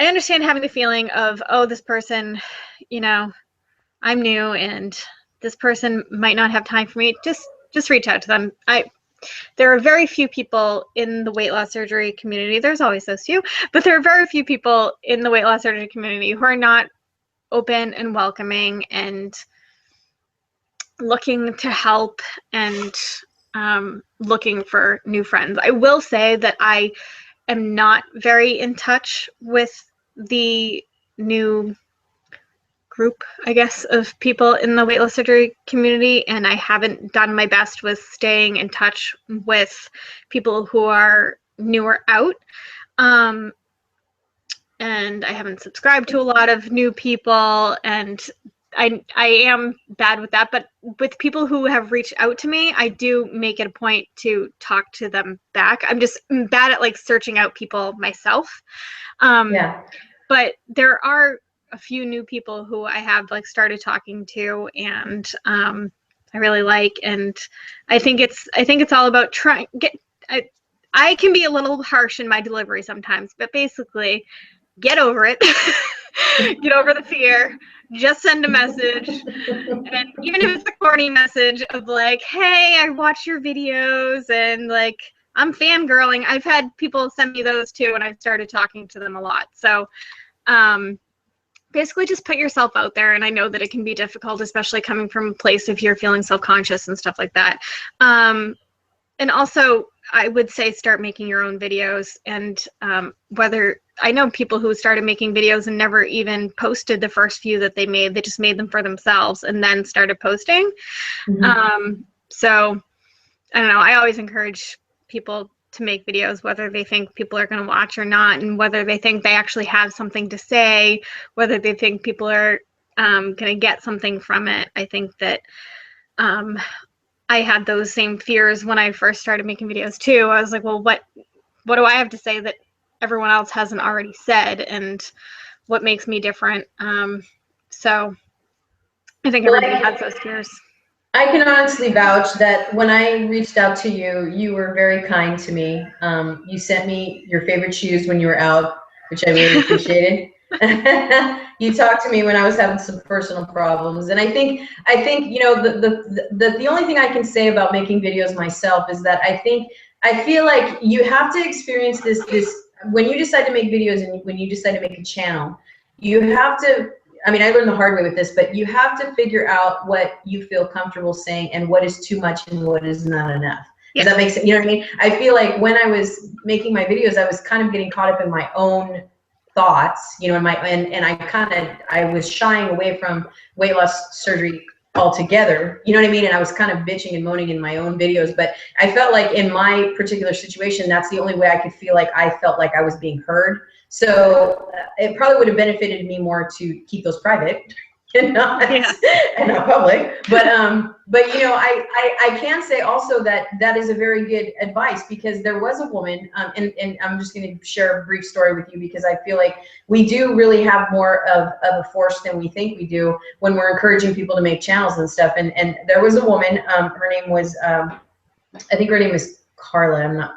I understand having the feeling of, oh, this person, you know, I'm new and this person might not have time for me. Just reach out to them. There are very few people in the weight loss surgery community. There's always those few, but there are very few people in the weight loss surgery community who are not open and welcoming and looking to help and looking for new friends. I will say that I am not very in touch with the new group, I guess, of people in the weight loss surgery community, and I haven't done my best with staying in touch with people who are newer out. And I haven't subscribed to a lot of new people, and I am bad with that, but with people who have reached out to me, I do make it a point to talk to them back. I'm just bad at like searching out people myself. Yeah. But there are a few new people who I have like started talking to, and I really like, and I think it's all about trying. I can be a little harsh in my delivery sometimes, but basically, get over it. Get over the fear. Just send a message, and even if it's a corny message of like, "Hey, I watch your videos," and like, I'm fangirling. I've had people send me those too, and I've started talking to them a lot. So basically just put yourself out there, and I know that it can be difficult, especially coming from a place if you're feeling self-conscious and stuff like that. And also, I would say start making your own videos, and whether, I know people who started making videos and never even posted the first few that they just made them for themselves and then started posting. Mm-hmm. So I don't know, I always encourage people to make videos, whether they think people are going to watch or not, and whether they think they actually have something to say, whether they think people are going to get something from it. I think that I had those same fears when I first started making videos too. I was like, well, what do I have to say that everyone else hasn't already said, and what makes me different? So I think everybody has those fears. I can honestly vouch that when I reached out to you, you were very kind to me. You sent me your favorite shoes when you were out, which I really appreciated. You talked to me when I was having some personal problems, and I think you know the only thing I can say about making videos myself is that I feel like you have to experience this when you decide to make videos and when you decide to make a channel, you have to. I mean, I learned the hard way with this, but you have to figure out what you feel comfortable saying and what is too much and what is not enough. Does that make sense? You know what I mean? I feel like when I was making my videos, I was kind of getting caught up in my own thoughts, you know, and I was shying away from weight loss surgery altogether, you know what I mean? And I was kind of bitching and moaning in my own videos, but I felt like in my particular situation, that's the only way I could feel like I felt like I was being heard. So it probably would have benefited me more to keep those private and not public. But you know, I can say also that that is a very good advice, because there was a woman, and I'm just going to share a brief story with you, because I feel like we do really have more of a force than we think we do when we're encouraging people to make channels and stuff. And there was a woman, her name was, I think her name is Carla. I'm not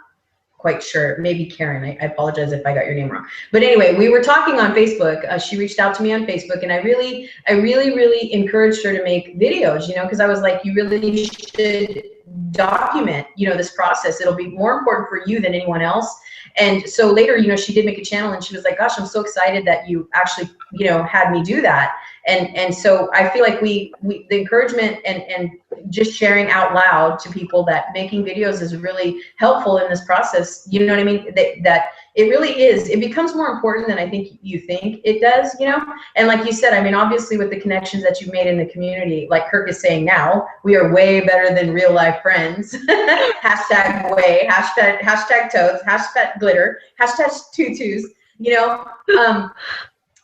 quite sure, maybe Karen. I apologize if I got your name wrong. But anyway, we were talking on Facebook. She reached out to me on Facebook, and I really encouraged her to make videos, you know, because I was like, you really should document, you know, this process. It'll be more important for you than anyone else. And so later, you know, she did make a channel, and she was like, gosh, I'm so excited that you actually, you know, had me do that. And so I feel like the encouragement and just sharing out loud to people that making videos is really helpful in this process. You know what I mean? That it really is. It becomes more important than I think you think it does, you know? And like you said, I mean, obviously with the connections that you've made in the community, like Kirk is saying now, we are way better than real life friends. Hashtag way, hashtag toads, hashtag glitter, hashtag tutus, you know?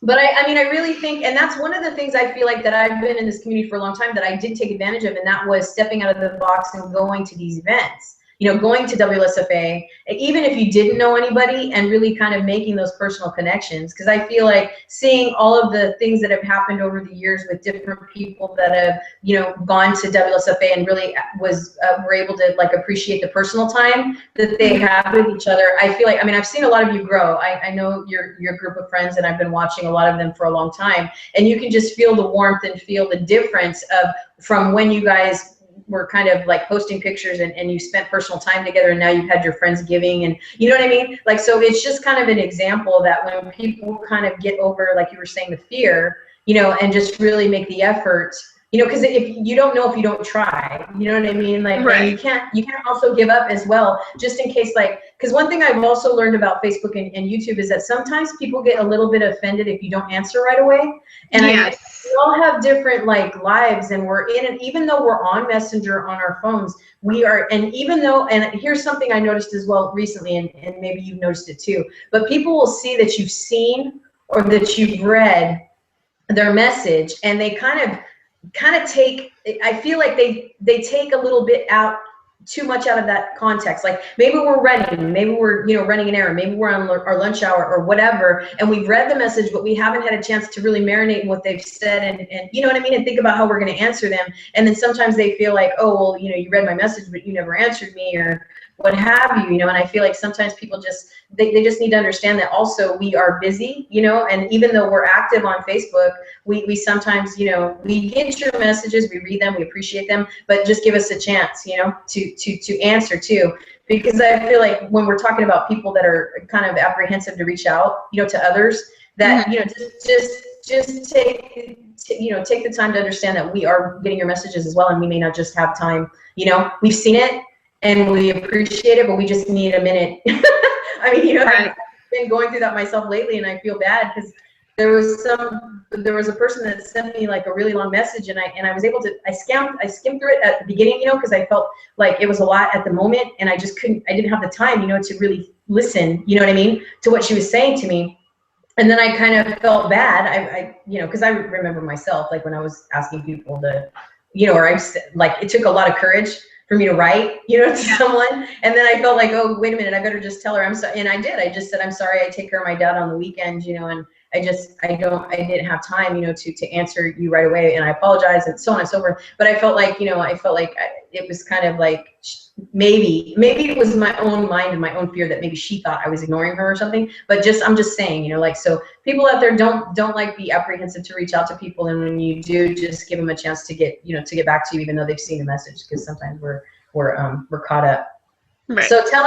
But I mean, I really think, and that's one of the things I feel like that I've been in this community for a long time that I did take advantage of, and that was stepping out of the box and going to these events. You know, going to WLSFA, even if you didn't know anybody, and really kind of making those personal connections. Because I feel like seeing all of the things that have happened over the years with different people that have, you know, gone to WLSFA and really were able to like appreciate the personal time that they have with each other. I feel like, I mean, I've seen a lot of you grow. I know your group of friends, and I've been watching a lot of them for a long time, and you can just feel the warmth and feel the difference of from when you guys were kind of like posting pictures and you spent personal time together, and now you've had your friends giving, and you know what I mean? Like, so it's just kind of an example that when people kind of get over, like you were saying, the fear, you know, and just really make the effort, you know, because if you don't know if you don't try, you know what I mean? Like, right. you can't also give up as well, just in case, like, because one thing I've also learned about Facebook and YouTube is that sometimes people get a little bit offended if you don't answer right away. And we all have different like lives, and we're in it, even though we're on Messenger on our phones, we are, and even though, and here's something I noticed as well recently, and maybe you've noticed it too, but people will see that you've seen or that you've read their message, and they kind of take, I feel like they take a little bit out, too much out of that context. Like maybe we're running, maybe we're, you know, running an errand, maybe we're on our lunch hour or whatever, and we've read the message, but we haven't had a chance to really marinate in what they've said, and you know what I mean, and think about how we're going to answer them. And then sometimes they feel like, oh, well, you know, you read my message, but you never answered me, or what have you, you know. And I feel like sometimes people just, they just need to understand that also we are busy, you know, and even though we're active on Facebook, we sometimes, you know, we get your messages, we read them, we appreciate them, but just give us a chance, you know, to answer too. Because I feel like when we're talking about people that are kind of apprehensive to reach out, you know, to others, that, you know, just take, you know, take the time to understand that we are getting your messages as well, and we may not just have time, you know, we've seen it and we appreciate it, but we just need a minute. I mean, you know, I've been going through that myself lately, and I feel bad because there was a person that sent me like a really long message, and I was able to, I skimmed through it at the beginning, you know, because I felt like it was a lot at the moment, and I didn't have the time, you know, to really listen, you know what I mean, to what she was saying to me. And then I kind of felt bad, I you know, because I remember myself, like when I was asking people to, you know, or like it took a lot of courage for me to write, you know, to someone. And then I felt like, oh, wait a minute, I better just tell her I'm sorry. And I did. I just said, I'm sorry, I take care of my dad on the weekends, you know, and I didn't have time, you know, to answer you right away, and I apologize, and so on and so forth. But I felt like, you know, it was kind of like, maybe it was my own mind and my own fear that maybe she thought I was ignoring her or something. But I'm just saying, you know, like, so people out there don't like be apprehensive to reach out to people, and when you do, just give them a chance to get back to you, even though they've seen the message, because sometimes we're caught up. Right. So tell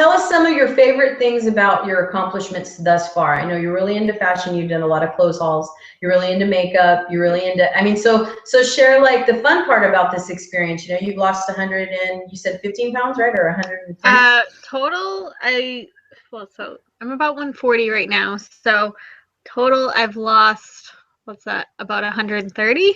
us some of your favorite things about your accomplishments thus far. I know you're really into fashion. You've done a lot of clothes hauls. You're really into makeup. You're really into, I mean, so share like the fun part about this experience. You know, you've lost 100 and you said 15 pounds, right? Or 110? Total, so I'm about 140 right now. So total, I've lost, what's that, about 130?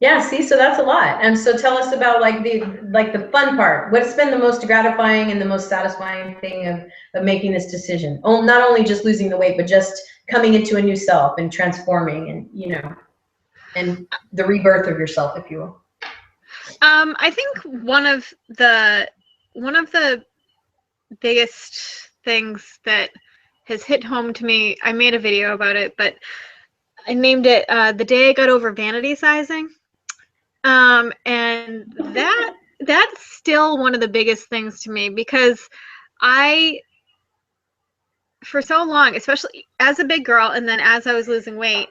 Yeah, see, so that's a lot. And so tell us about like the fun part. What's been the most gratifying and the most satisfying thing of making this decision? Oh, not only just losing the weight, but just coming into a new self and transforming, and you know, and the rebirth of yourself, if you will. I think one of the biggest things that has hit home to me, I made a video about it, but I named it The Day I Got Over Vanity Sizing. And that's still one of the biggest things to me, because for so long, especially as a big girl, and then as I was losing weight,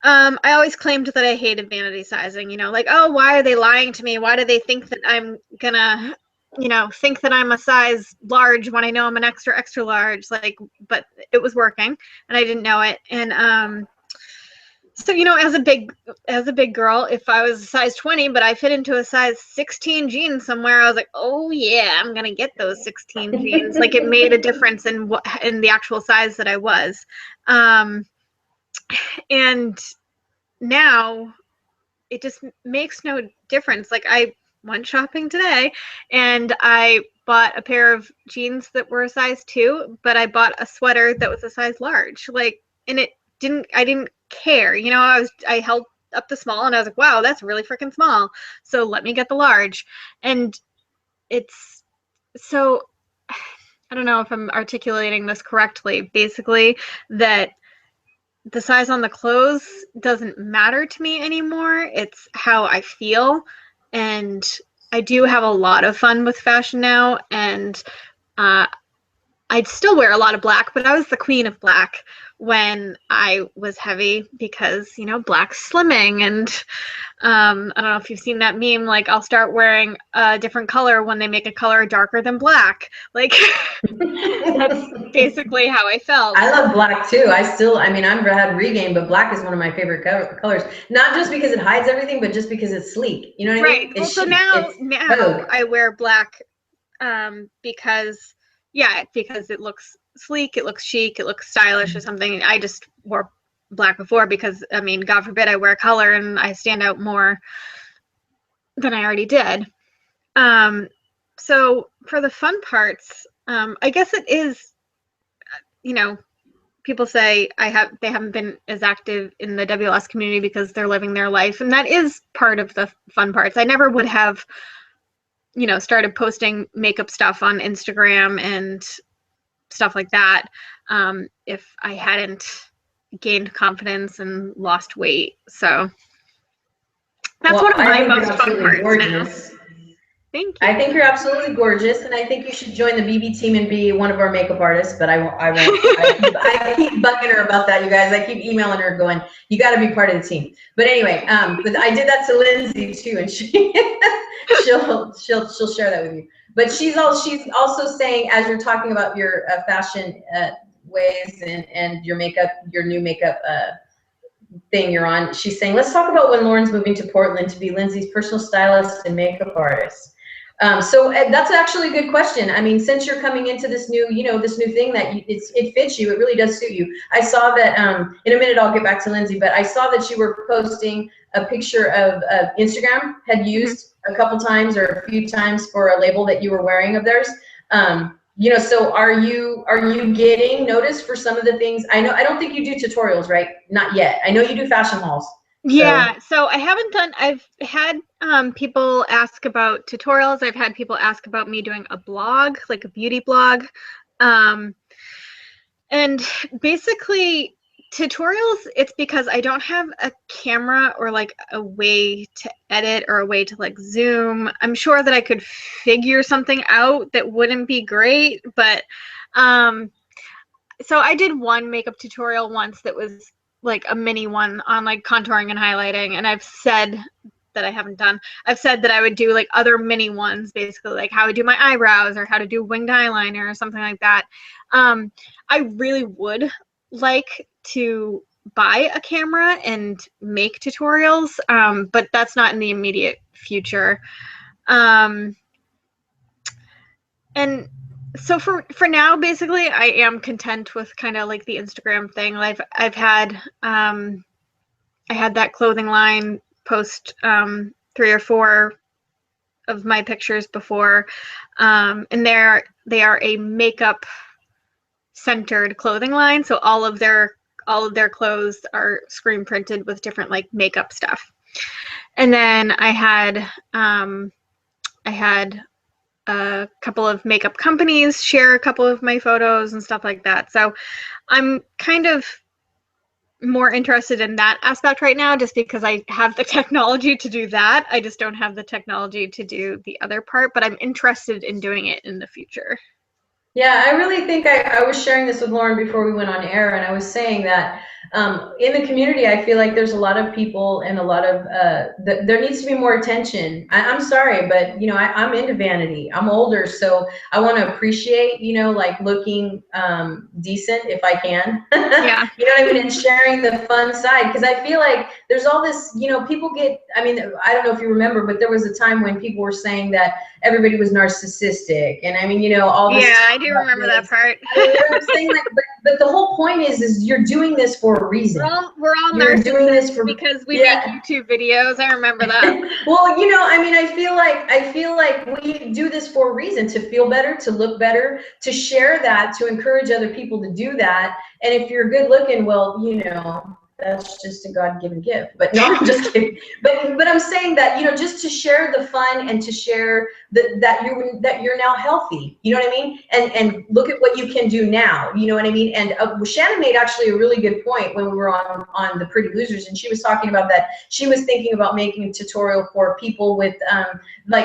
I always claimed that I hated vanity sizing, you know, like, oh, why are they lying to me? Why do they think that I'm gonna, you know, think that I'm a size large when I know I'm an extra, extra large? Like, but it was working and I didn't know it. And, so, you know, as a big girl, if I was a size 20, but I fit into a size 16 jeans somewhere, I was like, oh yeah, I'm going to get those 16 jeans. Like, it made a difference in the actual size that I was. And now it just makes no difference. Like, I went shopping today and I bought a pair of jeans that were a size 2, but I bought a sweater that was a size large. Like, and I didn't care, you know. I held up the small and I was like, wow, that's really freaking small, so let me get the large. And it's so, I don't know if I'm articulating this correctly, basically that the size on the clothes doesn't matter to me anymore. It's how I feel. And I do have a lot of fun with fashion now, and I'd still wear a lot of black, but I was the queen of black when I was heavy, because, you know, black's slimming. And I don't know if you've seen that meme, like, I'll start wearing a different color when they make a color darker than black. Like, that's basically how I felt. I love black too. I mean, I've had regain, but black is one of my favorite colors. Not just because it hides everything, but just because it's sleek. You know what I mean? Right. Well, so now I wear black because it looks sleek, it looks chic, it looks stylish or something. I just wore black before because, I mean, God forbid I wear color and I stand out more than I already did. So for the fun parts, I guess it is, you know, people say they haven't been as active in the WLS community because they're living their life, and that is part of the fun parts. I never would have, you know, started posting makeup stuff on Instagram and stuff like that if I hadn't gained confidence and lost weight. So that's one of my most fun parts now. Thank you. I think you're absolutely gorgeous, and I think you should join the BB team and be one of our makeup artists, but I won't. I keep bugging her about that, you guys. I keep emailing her going, you got to be part of the team. But anyway, but I did that to Lindsay too, and she'll share that with you. But she's also saying, as you're talking about your fashion ways and your makeup, your new makeup thing you're on, she's saying, let's talk about when Lauren's moving to Portland to be Lindsay's personal stylist and makeup artist. So that's actually a good question. I mean, since you're coming into this new, this new thing that it fits you, it really does suit you. I saw that, in a minute I'll get back to Lindsay, but I saw that you were posting a picture of Instagram had used a couple times or a few times for a label that you were wearing of theirs. So are you getting noticed for some of the things? I don't think you do tutorials, right? Not yet. I know you do fashion hauls. Yeah, so I haven't done, I've had people ask about tutorials. I've had people ask about me doing a blog, like a beauty blog. And basically tutorials, it's because I don't have a camera or like a way to edit or a way to like zoom. I'm sure that I could figure something out that wouldn't be great, but so I did one makeup tutorial once that was like a mini one on like contouring and highlighting, and I've said that I haven't done. I've said that I would do like other mini ones, basically like how to do my eyebrows or how to do winged eyeliner or something like that. I really would like to buy a camera and make tutorials, but that's not in the immediate future. And so for now, basically, I am content with kind of like the Instagram thing. I've had I had that clothing line post 3 or 4 of my pictures before, and they are a makeup centered clothing line. So all of their clothes are screen printed with different like makeup stuff. And then I had a couple of makeup companies share a couple of my photos and stuff like that. So I'm kind of more interested in that aspect right now, just because I have the technology to do that. I just don't have the technology to do the other part, but I'm interested in doing it in the future. Yeah, I really think I was sharing this with Lauren before we went on air, and I was saying that in the community, I feel like there's a lot of people and a lot of, there needs to be more attention. I'm sorry, but, I'm into vanity. I'm older, so I want to appreciate, like looking decent if I can. Yeah. You know what I mean? And sharing the fun side, because I feel like there's all this, people get, I mean, I don't know if you remember, but there was a time when people were saying that everybody was narcissistic, and I mean, all this. Yeah, I do remember that part. I'm saying, like, but the whole point is you're doing this for a reason. We're all you're doing this for, because we make YouTube videos. I remember that. Well, I mean, I feel like we do this for a reason, to feel better, to look better, to share that, to encourage other people to do that. And if you're good looking, well, that's just a God-given gift. But no, I'm just kidding. But I'm saying that, just to share the fun and to share that you're now healthy. You know what I mean? And look at what you can do now. You know what I mean? And Shannon made actually a really good point when we were on the Pretty Losers, and she was talking about that. She was thinking about making a tutorial for people with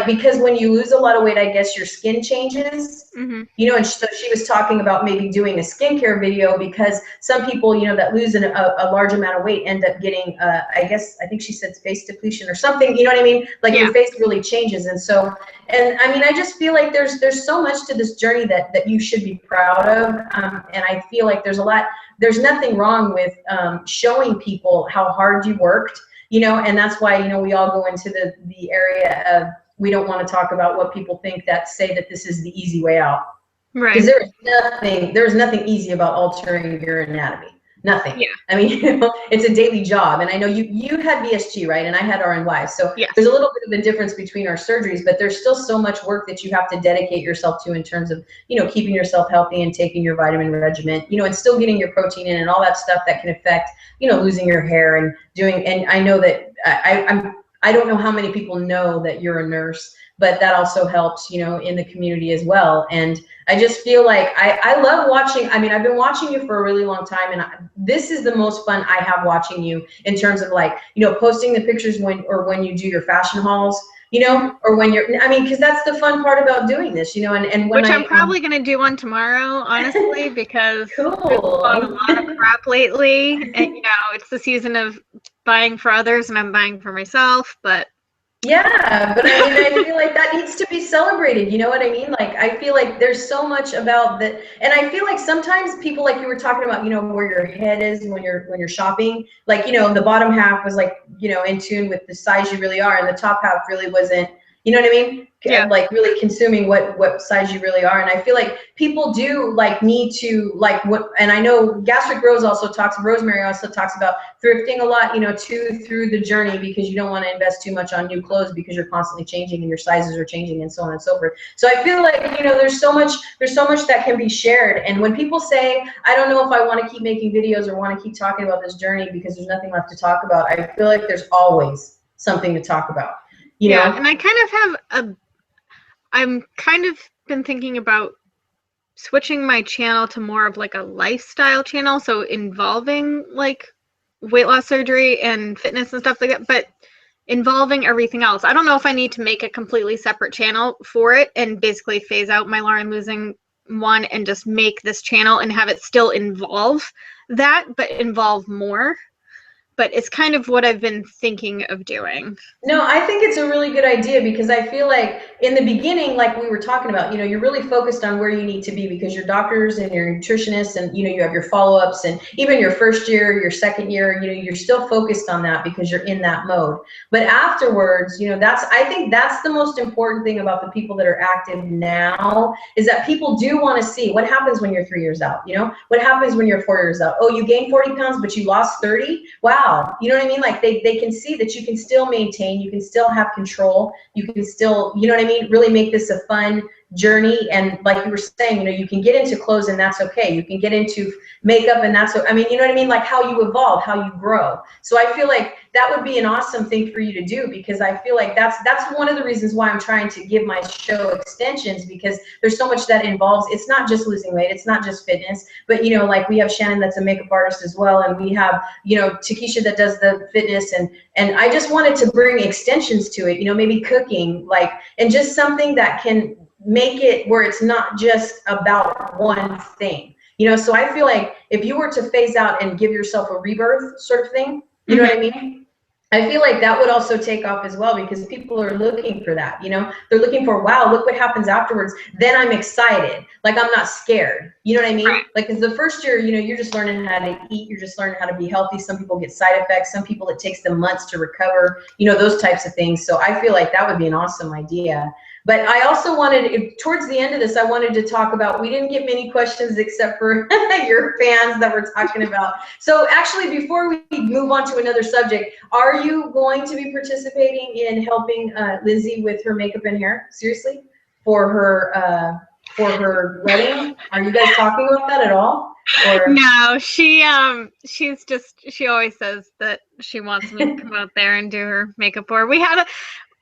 because when you lose a lot of weight, I guess your skin changes. Mm-hmm. And so she was talking about maybe doing a skincare video, because some people, that lose a large amount of weight end up getting, I think she said face depletion or something. You know what I mean? Like your face really changes. And so, and I mean, I just feel like there's so much to this journey that you should be proud of. And I feel like there's nothing wrong with showing people how hard you worked, and that's why, we all go into the area of, we don't want to talk about what people think that say that this is the easy way out. Right. Because there's nothing easy about altering your anatomy. Nothing. Yeah. I mean, it's a daily job. And I know you had VSG, right? And I had RNY. So yes. There's a little bit of a difference between our surgeries, but there's still so much work that you have to dedicate yourself to in terms of, keeping yourself healthy and taking your vitamin regimen, and still getting your protein in and all that stuff that can affect, losing your hair and and I know that I don't know how many people know that you're a nurse, but that also helps, in the community as well. And I just feel like I love watching. I mean, I've been watching you for a really long time, and this is the most fun I have watching you in terms of posting the pictures when you do your fashion hauls, or when because that's the fun part about doing this, and when I'm probably going to do one tomorrow, honestly, because I've bought a lot of crap lately, and it's the season of buying for others, and I'm buying for myself, but yeah, but I mean, I feel like that needs to be celebrated. You know what I mean? Like, I feel like there's so much about that, and I feel like sometimes people, like you were talking about, where your head is when you're shopping. Like, the bottom half was like, in tune with the size you really are, and the top half really wasn't, You know what I mean? Yeah. Like really consuming what size you really are. And I feel like people do like need to like what, and I know Gastric Rosemary also talks about thrifting a lot, you know, through the journey, because you don't want to invest too much on new clothes because you're constantly changing and your sizes are changing and so on and so forth. So I feel like, you know, there's so much that can be shared. And when people say, I don't know if I want to keep making videos or want to keep talking about this journey because there's nothing left to talk about, I feel like there's always something to talk about, you know? And I kind of have I'm kind of been thinking about switching my channel to more of like a lifestyle channel, so involving like weight loss surgery and fitness and stuff like that, but involving everything else. I don't know if I need to make a completely separate channel for it and basically phase out my Lauren Losing one and just make this channel and have it still involve that, but involve more. But it's kind of what I've been thinking of doing. No, I think it's a really good idea, because I feel like in the beginning, like we were talking about, you know, you're really focused on where you need to be because your doctors and your nutritionists and, you know, you have your follow-ups, and even your first year, your second year, you know, you're still focused on that because you're in that mode. But afterwards, you know, I think that's the most important thing about the people that are active now, is that people do want to see what happens when you're 3 years out, you know, what happens when you're 4 years out. Oh, you gained 40 pounds, but you lost 30. Wow. You know what I mean? Like they can see that you can still maintain, you can still have control, you can still, you know what I mean, really make this a fun journey. And like you were saying, you know, you can get into clothes and that's okay. You can get into makeup and that's, I mean, you know what I mean? Like how you evolve, how you grow. So I feel like that would be an awesome thing for you to do, because I feel like that's one of the reasons why I'm trying to give my show extensions, because there's so much that involves. It's not just losing weight, it's not just fitness, but you know, like we have Shannon that's a makeup artist as well, and we have, you know, Takesha that does the fitness, and I just wanted to bring extensions to it, you know, maybe cooking, like, and just something that can make it where it's not just about one thing, you know. So I feel like if you were to phase out and give yourself a rebirth sort of thing, you know what I mean? I feel like that would also take off as well, because people are looking for that, you know, they're looking for, wow, look what happens afterwards. Then I'm excited. Like, I'm not scared. You know what I mean? Like, because the first year, you know, you're just learning how to eat. You're just learning how to be healthy. Some people get side effects. Some people, it takes them months to recover, you know, those types of things. So I feel like that would be an awesome idea. But I also wanted, towards the end of this, I wanted to talk about, we didn't get many questions except for your fans that we're talking about. So actually, before we move on to another subject, are you going to be participating in helping Lindsay with her makeup and hair? Seriously? For her wedding? Are you guys talking about that at all? Or? No, she always says that she wants me to come out there and do her makeup. Or we had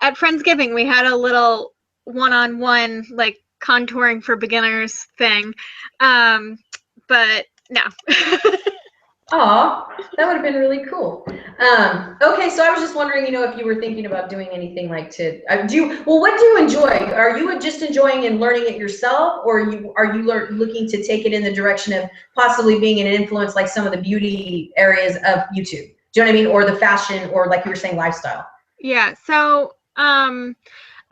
at Friendsgiving, we had a little one-on-one like contouring for beginners thing, but no. Oh, that would have been really cool. Okay, so I was just wondering, you know, if you were thinking about doing anything like to what do you enjoy? Are you just enjoying and learning it yourself, or are you looking to take it in the direction of possibly being an influence like some of the beauty areas of YouTube? Do you know what I mean? Or the fashion, or like you were saying, lifestyle? Yeah, so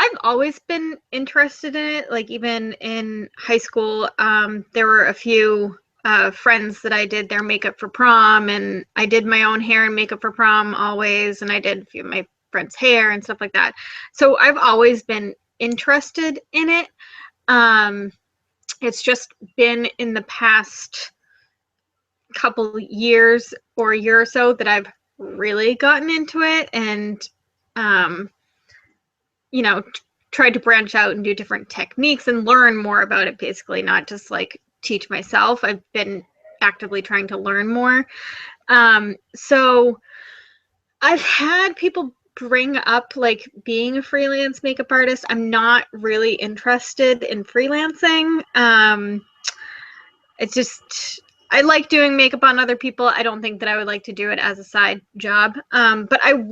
I've always been interested in it. Like even in high school, there were a few friends that I did their makeup for prom, and I did my own hair and makeup for prom always, and I did a few of my friends' hair and stuff like that. So I've always been interested in it. It's just been in the past couple years or a year or so that I've really gotten into it, and you know, tried to branch out and do different techniques and learn more about it, basically, not just like teach myself. I've been actively trying to learn more. So I've had people bring up like being a freelance makeup artist. I'm not really interested in freelancing. It's just, I like doing makeup on other people. I don't think that I would like to do it as a side job. But I'm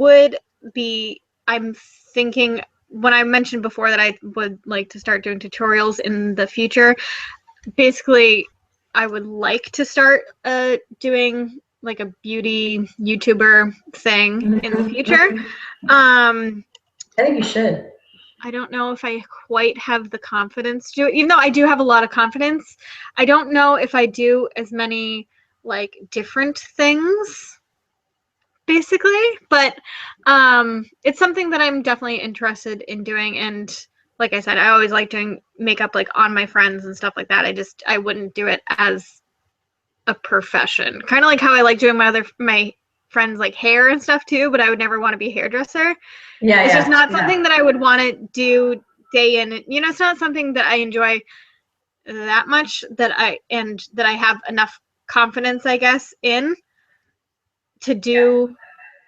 thinking, when I mentioned before that I would like to start doing tutorials in the future, basically I would like to start doing like a beauty YouTuber thing in the future. I think you should. I don't know if I quite have the confidence to do it, even though I do have a lot of confidence. I don't know if I do as many like different things, basically, but it's something that I'm definitely interested in doing. And like I said, I always like doing makeup like on my friends and stuff like that. I wouldn't do it as a profession. Kind of like how I like doing my friends like hair and stuff too, but I would never want to be a hairdresser. Yeah, it's just not something that I would want to do day in. You know, it's not something that I enjoy that much that I have enough confidence, I guess, in to do,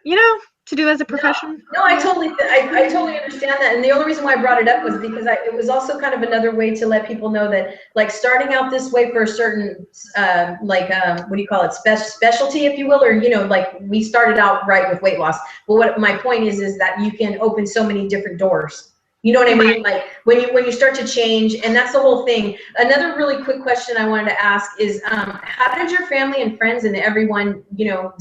you know, to do as a profession. No, I totally understand that. And the only reason why I brought it up was because it was also kind of another way to let people know that, like, starting out this way for a certain, what do you call it, specialty, if you will, or, you know, like, we started out right with weight loss. But what my point is that you can open so many different doors. You know what I mean? Like, when you start to change, and that's the whole thing. Another really quick question I wanted to ask is, how did your family and friends and everyone, you know,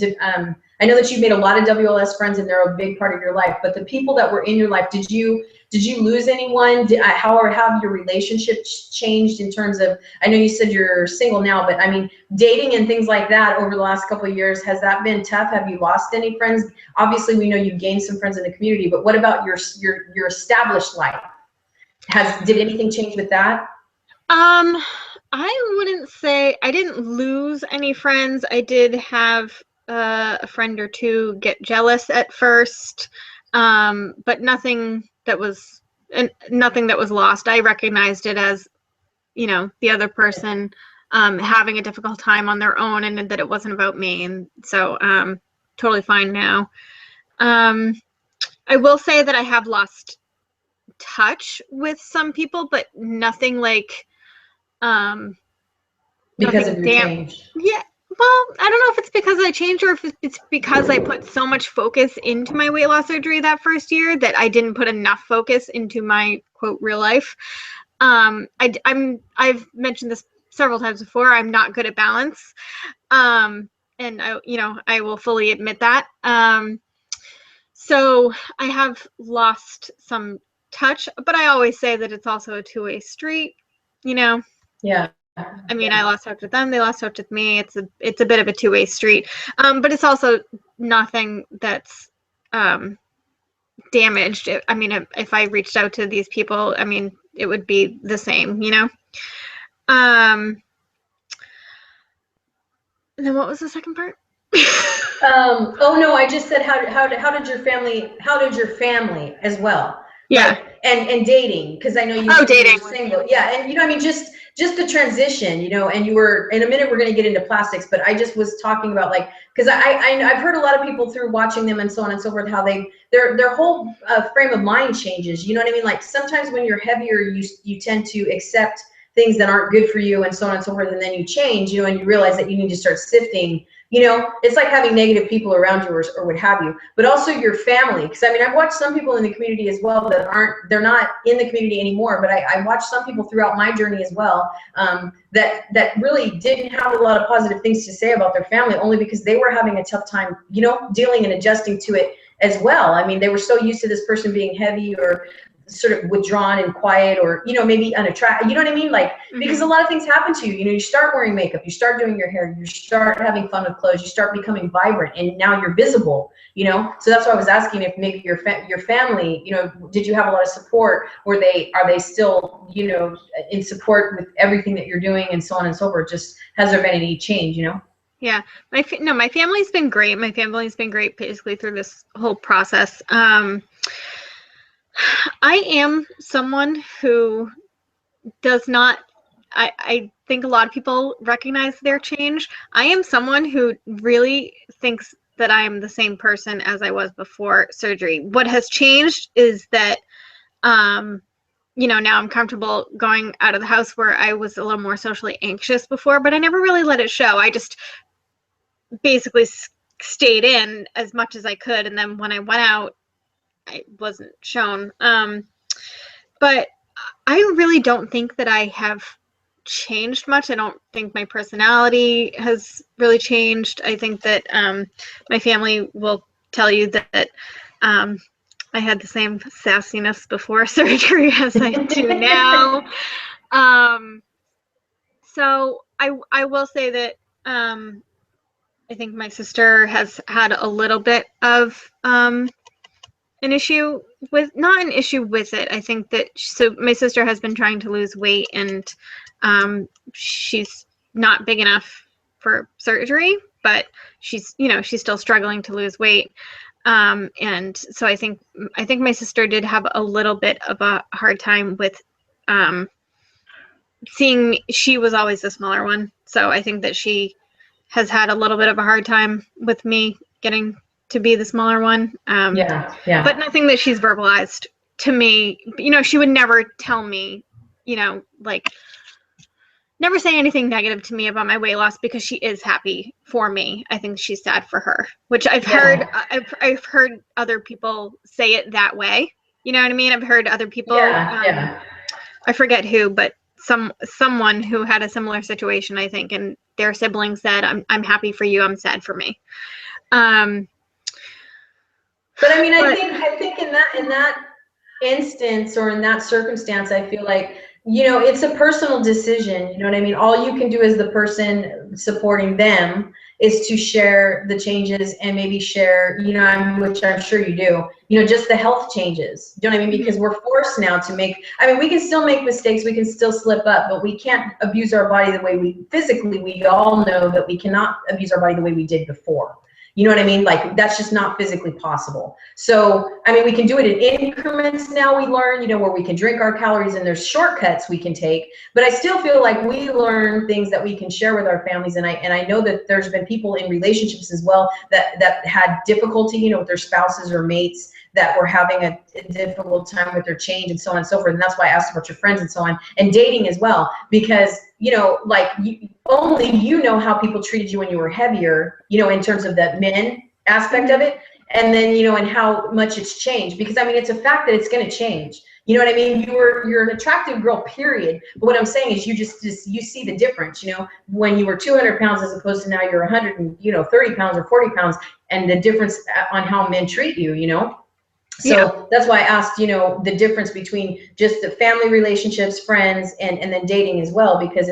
I know that you've made a lot of WLS friends and they're a big part of your life, but the people that were in your life, did you lose anyone? How have your relationships changed in terms of, I know you said you're single now, but I mean, dating and things like that over the last couple of years, has that been tough? Have you lost any friends? Obviously, we know you've gained some friends in the community, but what about your established life? Did anything change with that? I wouldn't say I didn't lose any friends. I did have a friend or two get jealous at first, but nothing that was lost. I recognized it as, you know, the other person having a difficult time on their own, and that it wasn't about me. And so totally fine now. I will say that I have lost touch with some people, but nothing like because of your change. Yeah. Well, I don't know if it's because I changed or if it's because I put so much focus into my weight loss surgery that first year that I didn't put enough focus into my quote real life. I've mentioned this several times before. I'm not good at balance. And I will fully admit that. So I have lost some touch, but I always say that it's also a two-way street, you know? Yeah. I mean, I lost touch with them. They lost touch with me. It's a bit of a two-way street. But it's also nothing that's damaged. I mean, if I reached out to these people, I mean, it would be the same, you know? And then what was the second part? Oh no, I just said how did your family as well? Yeah. Like, and dating, because I know you dating. were single. Yeah, and you know, I mean, just the transition, you know, and you were, in a minute we're going to get into plastics, but I just was talking about, like, because I've heard a lot of people through watching them and so on and so forth, how their whole frame of mind changes. You know what I mean? Like, sometimes when you're heavier, you tend to accept things that aren't good for you and so on and so forth, and then you change, you know, and you realize that you need to start sifting. You know, it's like having negative people around you or what have you, but also your family. Because I mean, I've watched some people in the community as well that they're not in the community anymore, but I watched some people throughout my journey as well that really didn't have a lot of positive things to say about their family, only because they were having a tough time, you know, dealing and adjusting to it as well. I mean, they were so used to this person being heavy or sort of withdrawn and quiet, or, you know, maybe unattractive, you know what I mean? Like, because a lot of things happen to you. You know, you start wearing makeup, you start doing your hair, you start having fun with clothes, you start becoming vibrant, and now you're visible, you know? So that's why I was asking if maybe your family, you know, did you have a lot of support? Are they still, you know, in support with everything that you're doing and so on and so forth? Just, has there been any change, you know? Yeah, my family's been great. My family's been great basically through this whole process. I am someone who does not, I think a lot of people recognize their change. I am someone who really thinks that I am the same person as I was before surgery. What has changed is that, you know, now I'm comfortable going out of the house, where I was a little more socially anxious before, but I never really let it show. I just basically stayed in as much as I could. And then when I went out, I wasn't shown. But I really don't think that I have changed much. I don't think my personality has really changed. I think that my family will tell you that I had the same sassiness before surgery as I do now. So I will say that I think my sister has had a little bit of an issue with, not an issue with it. I think that, so my sister has been trying to lose weight, and she's not big enough for surgery, but she's, you know, she's still struggling to lose weight. And so I think my sister did have a little bit of a hard time with seeing me. She was always the smaller one. So I think that she has had a little bit of a hard time with me getting to be the smaller one. Yeah, yeah. But nothing that she's verbalized to me. You know, she would never tell me, you know, like, never say anything negative to me about my weight loss, because she is happy for me. I think she's sad for her, which I've heard. I've heard other people say it that way. You know what I mean? I've heard other people. Yeah. I forget who, but someone who had a similar situation, I think, and their siblings said, "I'm happy for you. I'm sad for me." But I mean, I think in that instance, or in that circumstance, I feel like, you know, it's a personal decision. You know what I mean? All you can do as the person supporting them is to share the changes, and maybe share, you know, which I'm sure you do, you know, just the health changes. Do you know what I mean? Because we're forced now to make, I mean, we can still make mistakes, we can still slip up, but we can't abuse our body the way we all know that we cannot abuse our body the way we did before. You know what I mean? Like, that's just not physically possible. So, I mean, we can do it in increments now, we learn, you know, where we can drink our calories, and there's shortcuts we can take. But I still feel like we learn things that we can share with our families. And I know that there's been people in relationships as well that had difficulty, you know, with their spouses or mates, that were having a difficult time with their change, and so on and so forth. And that's why I asked about your friends and so on, and dating as well, because, you know, like, only you know how people treated you when you were heavier, you know, in terms of the men aspect of it, and then, you know, and how much it's changed. Because I mean, it's a fact that it's going to change. You know what I mean? You're an attractive girl, period. But what I'm saying is, you just you see the difference, you know, when you were 200 pounds as opposed to now you're 130 pounds or 40 pounds, and the difference on how men treat you, you know. So that's why I asked, you know, the difference between just the family relationships, friends, and then dating as well, because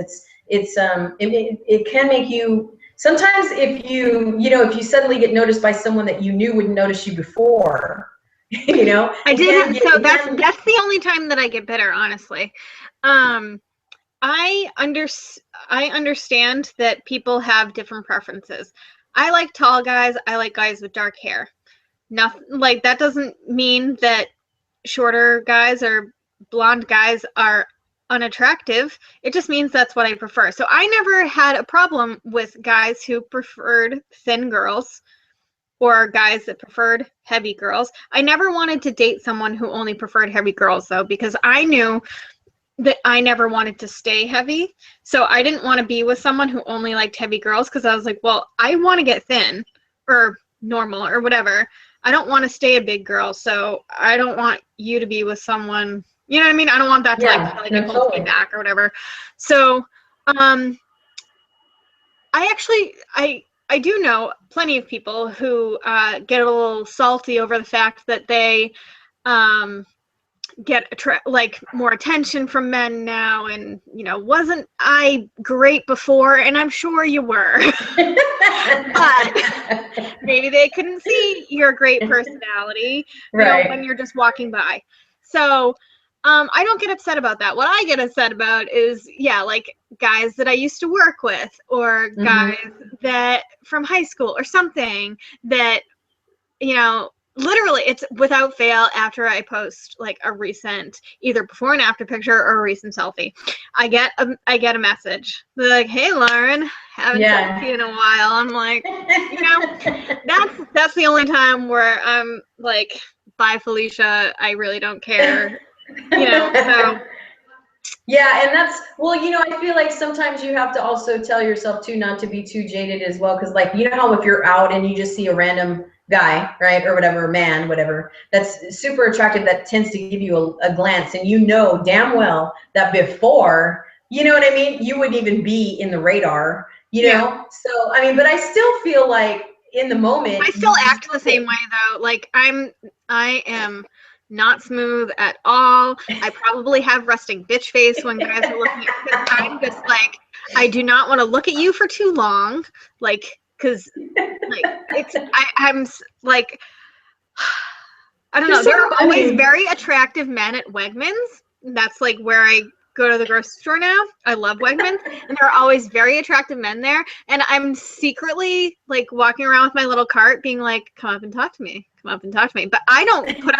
it can make you, sometimes if you suddenly get noticed by someone that you knew wouldn't notice you before, you know. I did. So that's the only time that I get bitter, honestly. I understand that people have different preferences. I like tall guys. I like guys with dark hair. Nothing, like, that doesn't mean that shorter guys or blonde guys are unattractive. It just means that's what I prefer. So I never had a problem with guys who preferred thin girls, or guys that preferred heavy girls. I never wanted to date someone who only preferred heavy girls, though, because I knew that I never wanted to stay heavy. So I didn't want to be with someone who only liked heavy girls, because I was like, well, I want to get thin or normal or whatever. I don't want to stay a big girl, so I don't want you to be with someone, you know what I mean? I don't want that to it holds me back or whatever. So I do know plenty of people who get a little salty over the fact that they get more attention from men now, and, you know, wasn't I great before? And I'm sure you were. But maybe they couldn't see your great personality, right, you know, when you're just walking by. So I don't get upset about that. What I get upset about is, like, guys that I used to work with, or guys that from high school or something, that, you know, literally, it's without fail, after I post like a recent either before and after picture or a recent selfie, I get a message. They're like, "Hey, Lauren, haven't talked to you in a while." I'm like, you know, that's the only time where I'm like, "Bye, Felicia. I really don't care." You know, so. Yeah, and that's, well, you know, I feel like sometimes you have to also tell yourself too not to be too jaded as well, because, like, you know how if you're out and you just see a random guy, right, or whatever, man, whatever, that's super attractive, that tends to give you a glance, and you know damn well that before, you know what I mean, you wouldn't even be in the radar, you know. So I mean, but I still feel like in the moment, I still act the same way, though. Like, I am not smooth at all. I probably have resting bitch face when guys are looking at me. I'm just like, I do not want to look at you for too long. Like, because like I'm like, I don't know. You're so There are funny. always very attractive men at Wegmans. That's like where I go to the grocery store now. I love Wegmans, and there are always very attractive men there. And I'm secretly like walking around with my little cart, being like, "Come up and talk to me. Come up and talk to me." But I don't put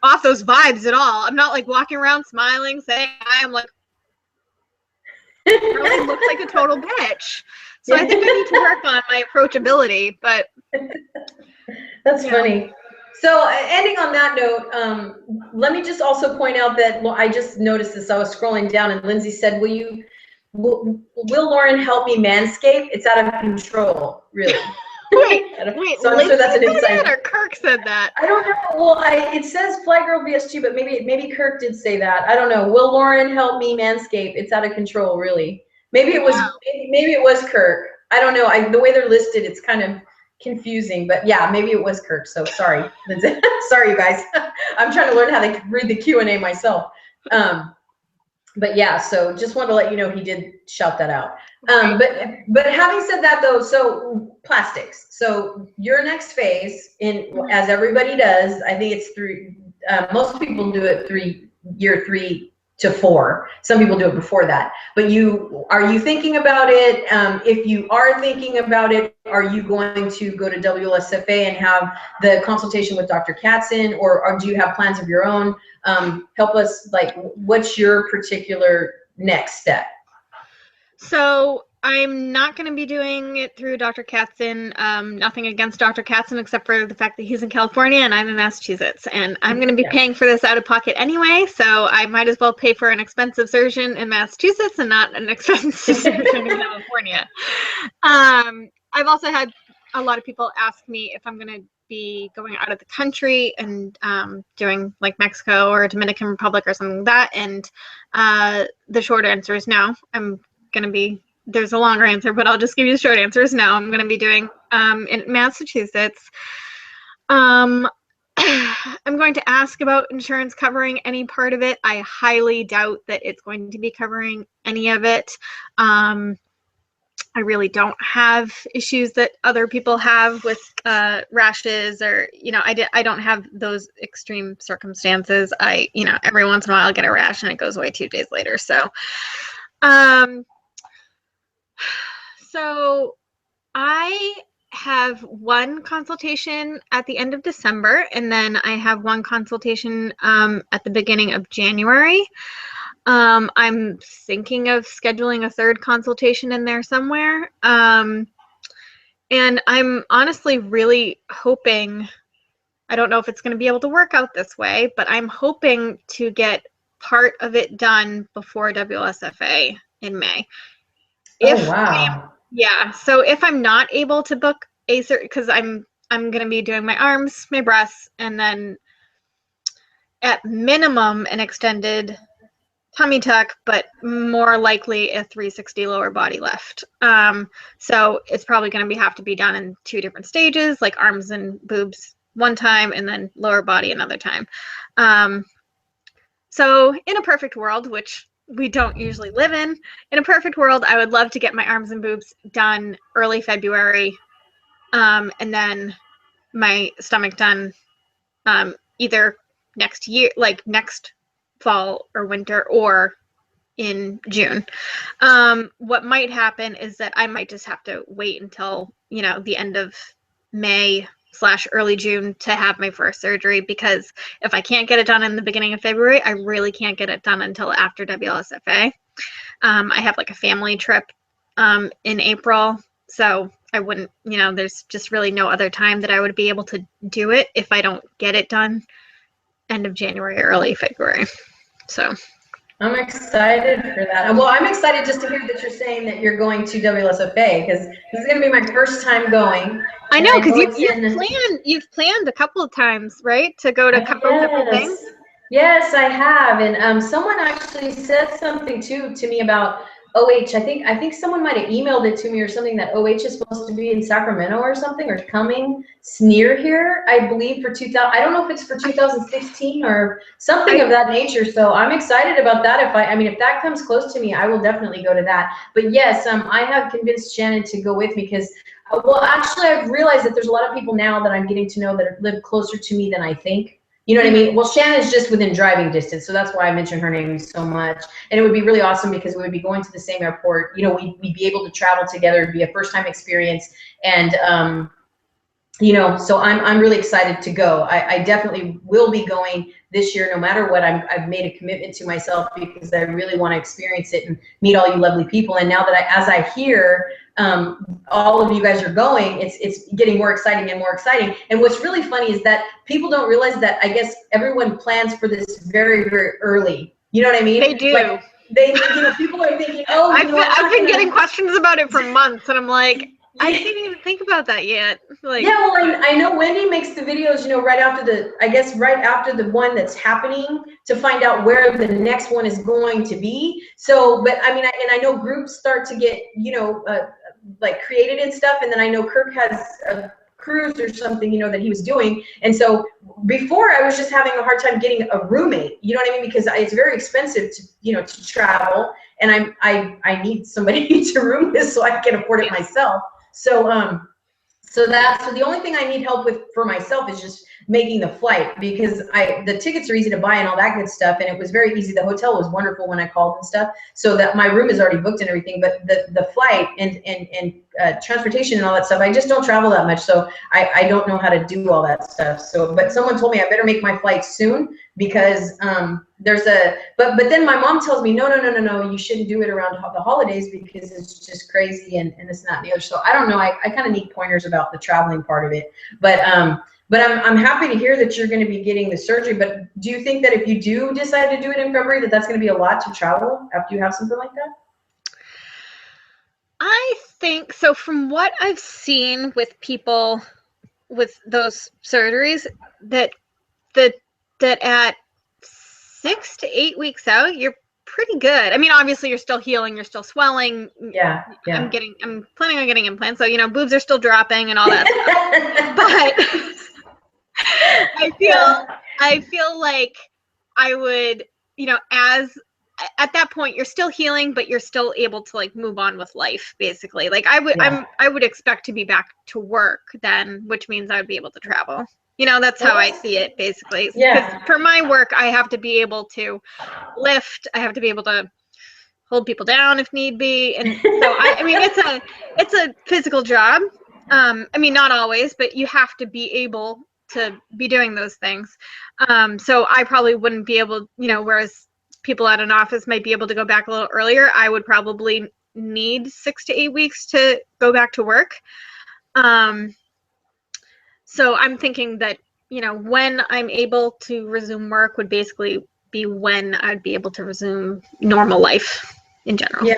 off those vibes at all. I'm not like walking around smiling, saying hi. I'm like, really looks like a total bitch. So I think I need to work on my approachability. But that's funny. So ending on that note, let me just also point out that I just noticed this. I was scrolling down and Lindsay said, will Lauren help me manscape? It's out of control, really. Wait, so I'm sure that's an insight. Or Kirk said that. I don't know. Well, it says Fly Girl BSG, but maybe Kirk did say that. I don't know. Will Lauren help me manscape? It's out of control, really. Maybe it was Kirk. I don't know. The way they're listed, it's kind of confusing, but yeah, maybe it was Kirk. So sorry, Lindsay. Sorry, you guys. I'm trying to learn how to read the Q&A myself. But yeah, so just wanted to let you know he did shout that out. But having said that though, so plastics. So your next phase, as everybody does, I think it's most people do it year 3 to 4. Some people do it before that. But are you thinking about it? If you are thinking about it, are you going to go to WLSFA and have the consultation with Dr. Katzen, or do you have plans of your own? Help us, like, what's your particular next step? So I'm not going to be doing it through Dr. Katzen. Nothing against Dr. Katzen except for the fact that he's in California and I'm in Massachusetts. And I'm going to be paying for this out of pocket anyway, so I might as well pay for an expensive surgeon in Massachusetts and not an expensive surgeon in California. I've also had a lot of people ask me if I'm going to be going out of the country and doing like Mexico or Dominican Republic or something like that. And the short answer is no. I'm going to be, there's a longer answer, but I'll just give you the short answer is no. I'm going to be doing in Massachusetts. I'm going to ask about insurance covering any part of it. I highly doubt that it's going to be covering any of it. I really don't have issues that other people have with rashes, or, I don't have those extreme circumstances. Every once in a while I'll get a rash and it goes away 2 days later. So I have one consultation at the end of December, and then I have one consultation at the beginning of January. I'm thinking of scheduling a third consultation in there somewhere. And I'm honestly really hoping, I don't know if it's going to be able to work out this way, but I'm hoping to get part of it done before WLSFA in May. Wow. So if I'm not able to book a certain, because I'm going to be doing my arms, my breasts, and then at minimum an extended tummy tuck, but more likely a 360 lower body lift. So it's probably going to have to be done in 2 different stages, like arms and boobs one time and then lower body another time. So in a perfect world, which we don't usually live in a perfect world, I would love to get my arms and boobs done early February, and then my stomach done either next year, like next fall or winter, or in June. What might happen is that I might just have to wait until, the end of May / early June to have my first surgery, because if I can't get it done in the beginning of February, I really can't get it done until after WLSFA. I have like a family trip in April, so I wouldn't, there's just really no other time that I would be able to do it if I don't get it done end of January, early February. So I'm excited for that. Well, I'm excited just to hear that you're saying that you're going to WLSFA, because this is going to be my first time going. I know, because you've planned a couple of times, right, to go to a couple of different things. Yes, I have. And someone actually said something to me about OH. I think someone might have emailed it to me or something, that OH is supposed to be in Sacramento or something, or coming near here, I believe, for 2000. I don't know if it's for 2016 or something of that nature. So I'm excited about that. If that comes close to me, I will definitely go to that. But yes, I have convinced Shannon to go with me, because Well, actually, I've realized that there's a lot of people now that I'm getting to know that live closer to me than I think. You know what I mean? Well, Shannon's just within driving distance, so that's why I mentioned her name so much. And it would be really awesome because we would be going to the same airport. You know, we'd be able to travel together. It'd be a first-time experience. And, you know, so I'm really excited to go. I definitely will be going this year, no matter what. I've made a commitment to myself because I really want to experience it and meet all you lovely people. And now that as I hear all of you guys are going, it's getting more exciting and more exciting. And what's really funny is that people don't realize that I guess everyone plans for this very, very early. You know what I mean? They do. Like, you know, people are thinking, oh, I've been getting questions about it for months, and I'm like, I didn't even think about that yet. Like, yeah, well, I know Wendy makes the videos, you know, right after the one that's happening to find out where the next one is going to be. So, but I mean, and I know groups start to get, you know, like created and stuff. And then I know Kirk has a cruise or something, you know, that he was doing. And so before I was just having a hard time getting a roommate, you know what I mean? Because it's very expensive to, you know, to travel, and I need somebody to room with so I can afford it myself. So, so the only thing I need help with for myself is just making the flight, because the tickets are easy to buy and all that good stuff, and it was very easy. The hotel was wonderful when I called and stuff, so that my room is already booked and everything. But the flight and transportation and all that stuff, I just don't travel that much, so I don't know how to do all that stuff. So, but someone told me I better make my flight soon, because there's a but then my mom tells me no, you shouldn't do it around the holidays because it's just crazy and this and that and the other. So I don't know. I kind of need pointers about the traveling part of it, but I'm happy to hear that you're going to be getting the surgery. But do you think that if you do decide to do it in February, that's going to be a lot to travel after you have something like that? I think so. From what I've seen with people with those surgeries, that at 6 to 8 weeks out, you're pretty good. I mean, obviously you're still healing, you're still swelling. Yeah. I'm planning on getting implants, so, you know, boobs are still dropping and all that stuff. But I feel like I would, you know, at that point you're still healing, but you're still able to like move on with life, basically. Like I would expect to be back to work then, which means I would be able to travel. You know, that's how I see it, basically. Yeah. Because for my work, I have to be able to lift. I have to be able to hold people down if need be. And so, I mean, it's a physical job. I mean, not always, but you have to be able to be doing those things. So I probably wouldn't be able, you know, whereas people at an office might be able to go back a little earlier, I would probably need 6 to 8 weeks to go back to work. So I'm thinking that, you know, when I'm able to resume work would basically be when I'd be able to resume normal life in general. Yeah.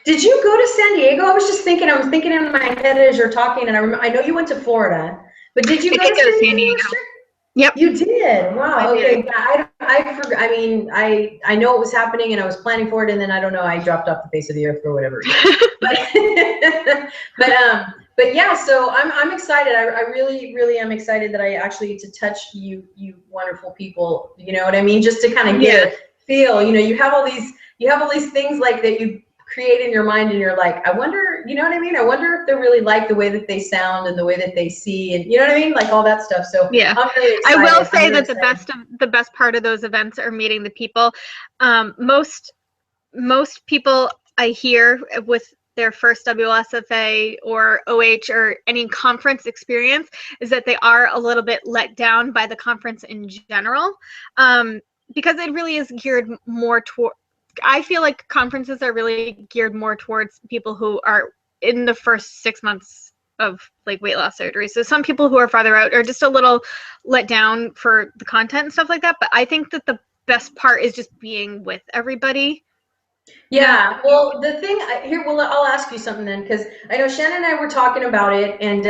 Did you go to San Diego? I was thinking in my head as you're talking, and I know you went to Florida, but did you go to San Diego? Yep. You did. Wow. Okay. Did. Yeah, I forgot. I mean, I know it was happening, and I was planning for it, and then I don't know. I dropped off the face of the earth for whatever reason. But yeah. So I'm excited. I really am excited that I actually get to touch you wonderful people. You know what I mean? Just to kind of get a feel. You know, you have all these things like that you create in your mind, and you're like, I wonder, you know what I mean? I wonder if they really like the way that they sound and the way that they see, and you know what I mean? Like all that stuff. So yeah, I'm really excited. I will say that the best part of those events are meeting the people. Most people I hear with their first WLSFA or OH or any conference experience is that they are a little bit let down by the conference in general, because it really is geared more toward, I feel like conferences are really geared more towards people who are in the first 6 months of like weight loss surgery. So some people who are farther out are just a little let down for the content and stuff like that. But I think that the best part is just being with everybody. Yeah, well, the thing here, well, I'll ask you something then, because I know Shannon and I were talking about it, and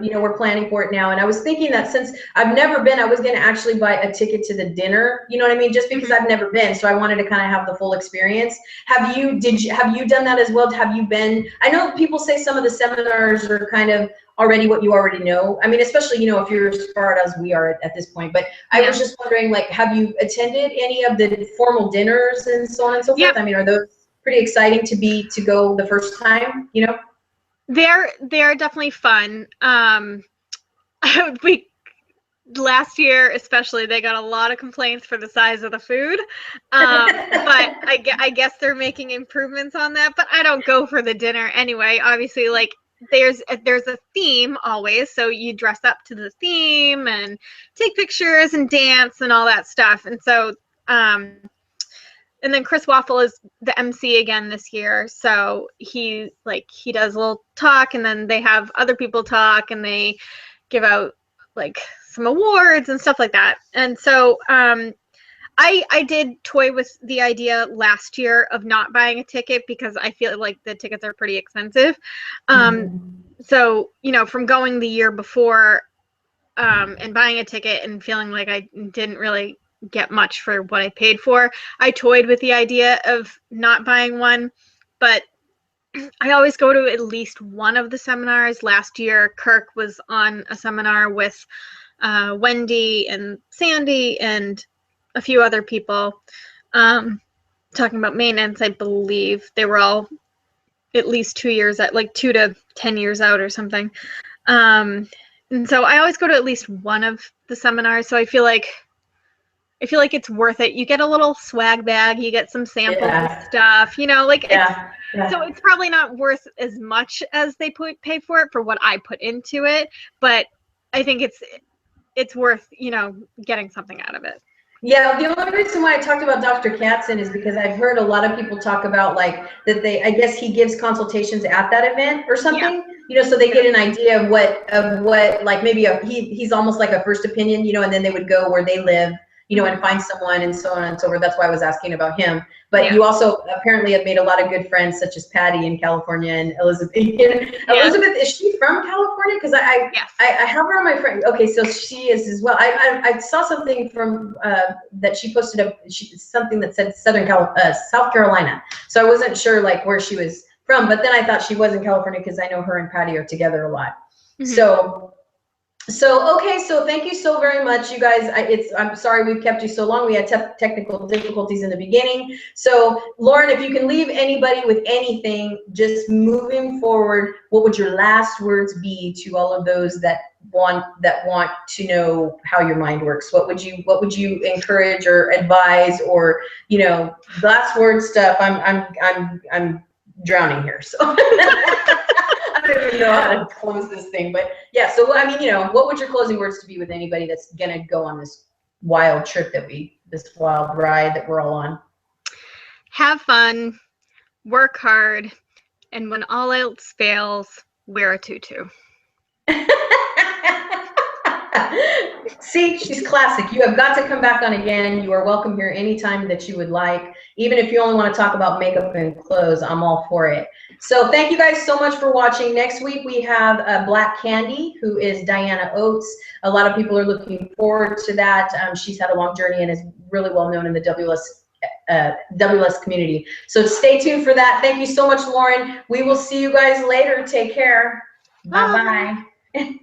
you know, we're planning for it now. And I was thinking that since I've never been, I was going to actually buy a ticket to the dinner. You know what I mean? Just because I've never been, so I wanted to kind of have the full experience. Have you done that as well? Have you been? I know people say some of the seminars are kind of already what you already know. I mean, especially, you know, if you're as far as we are at this point. But I was just wondering, like, have you attended any of the formal dinners and so on and so forth? I mean, are those pretty exciting to go the first time, you know? They're definitely fun. We last year especially, they got a lot of complaints for the size of the food, but I guess they're making improvements on that. But I don't go for the dinner anyway. Obviously, like there's a theme always, so you dress up to the theme and take pictures and dance and all that stuff. And so and then Chris Waffle is the MC again this year, so he does a little talk, and then they have other people talk, and they give out like some awards and stuff like that. And so I did toy with the idea last year of not buying a ticket because I feel like the tickets are pretty expensive. So, you know, from going the year before and buying a ticket and feeling like I didn't really get much for what I paid for, I toyed with the idea of not buying one. But I always go to at least one of the seminars. Last year, Kirk was on a seminar with Wendy and Sandy and a few other people talking about maintenance. I believe they were all at least 2 years out, like 2 to 10 years out or something. And so I always go to at least one of the seminars. So I feel like it's worth it. You get a little swag bag, you get some samples of stuff, you know, like so it's probably not worth as much as they pay for it for what I put into it, but I think it's worth, you know, getting something out of it. Yeah, the only reason why I talked about Dr. Katzen is because I've heard a lot of people talk about like that I guess he gives consultations at that event or something, you know, so they get an idea of what like maybe he's almost like a first opinion, you know, and then they would go where they live, you know, and find someone and so on and so forth. That's why I was asking about him. But you also apparently have made a lot of good friends, such as Patty in California and Elizabeth. Elizabeth, is she from California? Because I have her on my friend. Okay, so she is as well. I saw something from that she posted something that said South Carolina. So I wasn't sure like where she was from, but then I thought she was in California because I know her and Patty are together a lot. So okay, so thank you so very much, you guys. I'm sorry we've kept you so long. We had technical difficulties in the beginning. So Lauren, if you can leave anybody with anything, just moving forward, what would your last words be to all of those that want to know how your mind works? What would you encourage or advise, or, you know, last word stuff? I'm drowning here, so. I don't even know how to close this thing, but yeah, so I mean, you know, what would your closing words to be with anybody that's gonna go on this wild trip this wild ride that we're all on? Have fun, work hard, and when all else fails, wear a tutu. See, she's classic. You have got to come back on again. You are welcome here anytime that you would like. Even if you only want to talk about makeup and clothes, I'm all for it. So thank you guys so much for watching. Next week we have Black Candy, who is Diana Oates. A lot of people are looking forward to that. She's had a long journey and is really well known in the WLS community. So stay tuned for that. Thank you so much, Lauren. We will see you guys later. Take care. Bye-bye.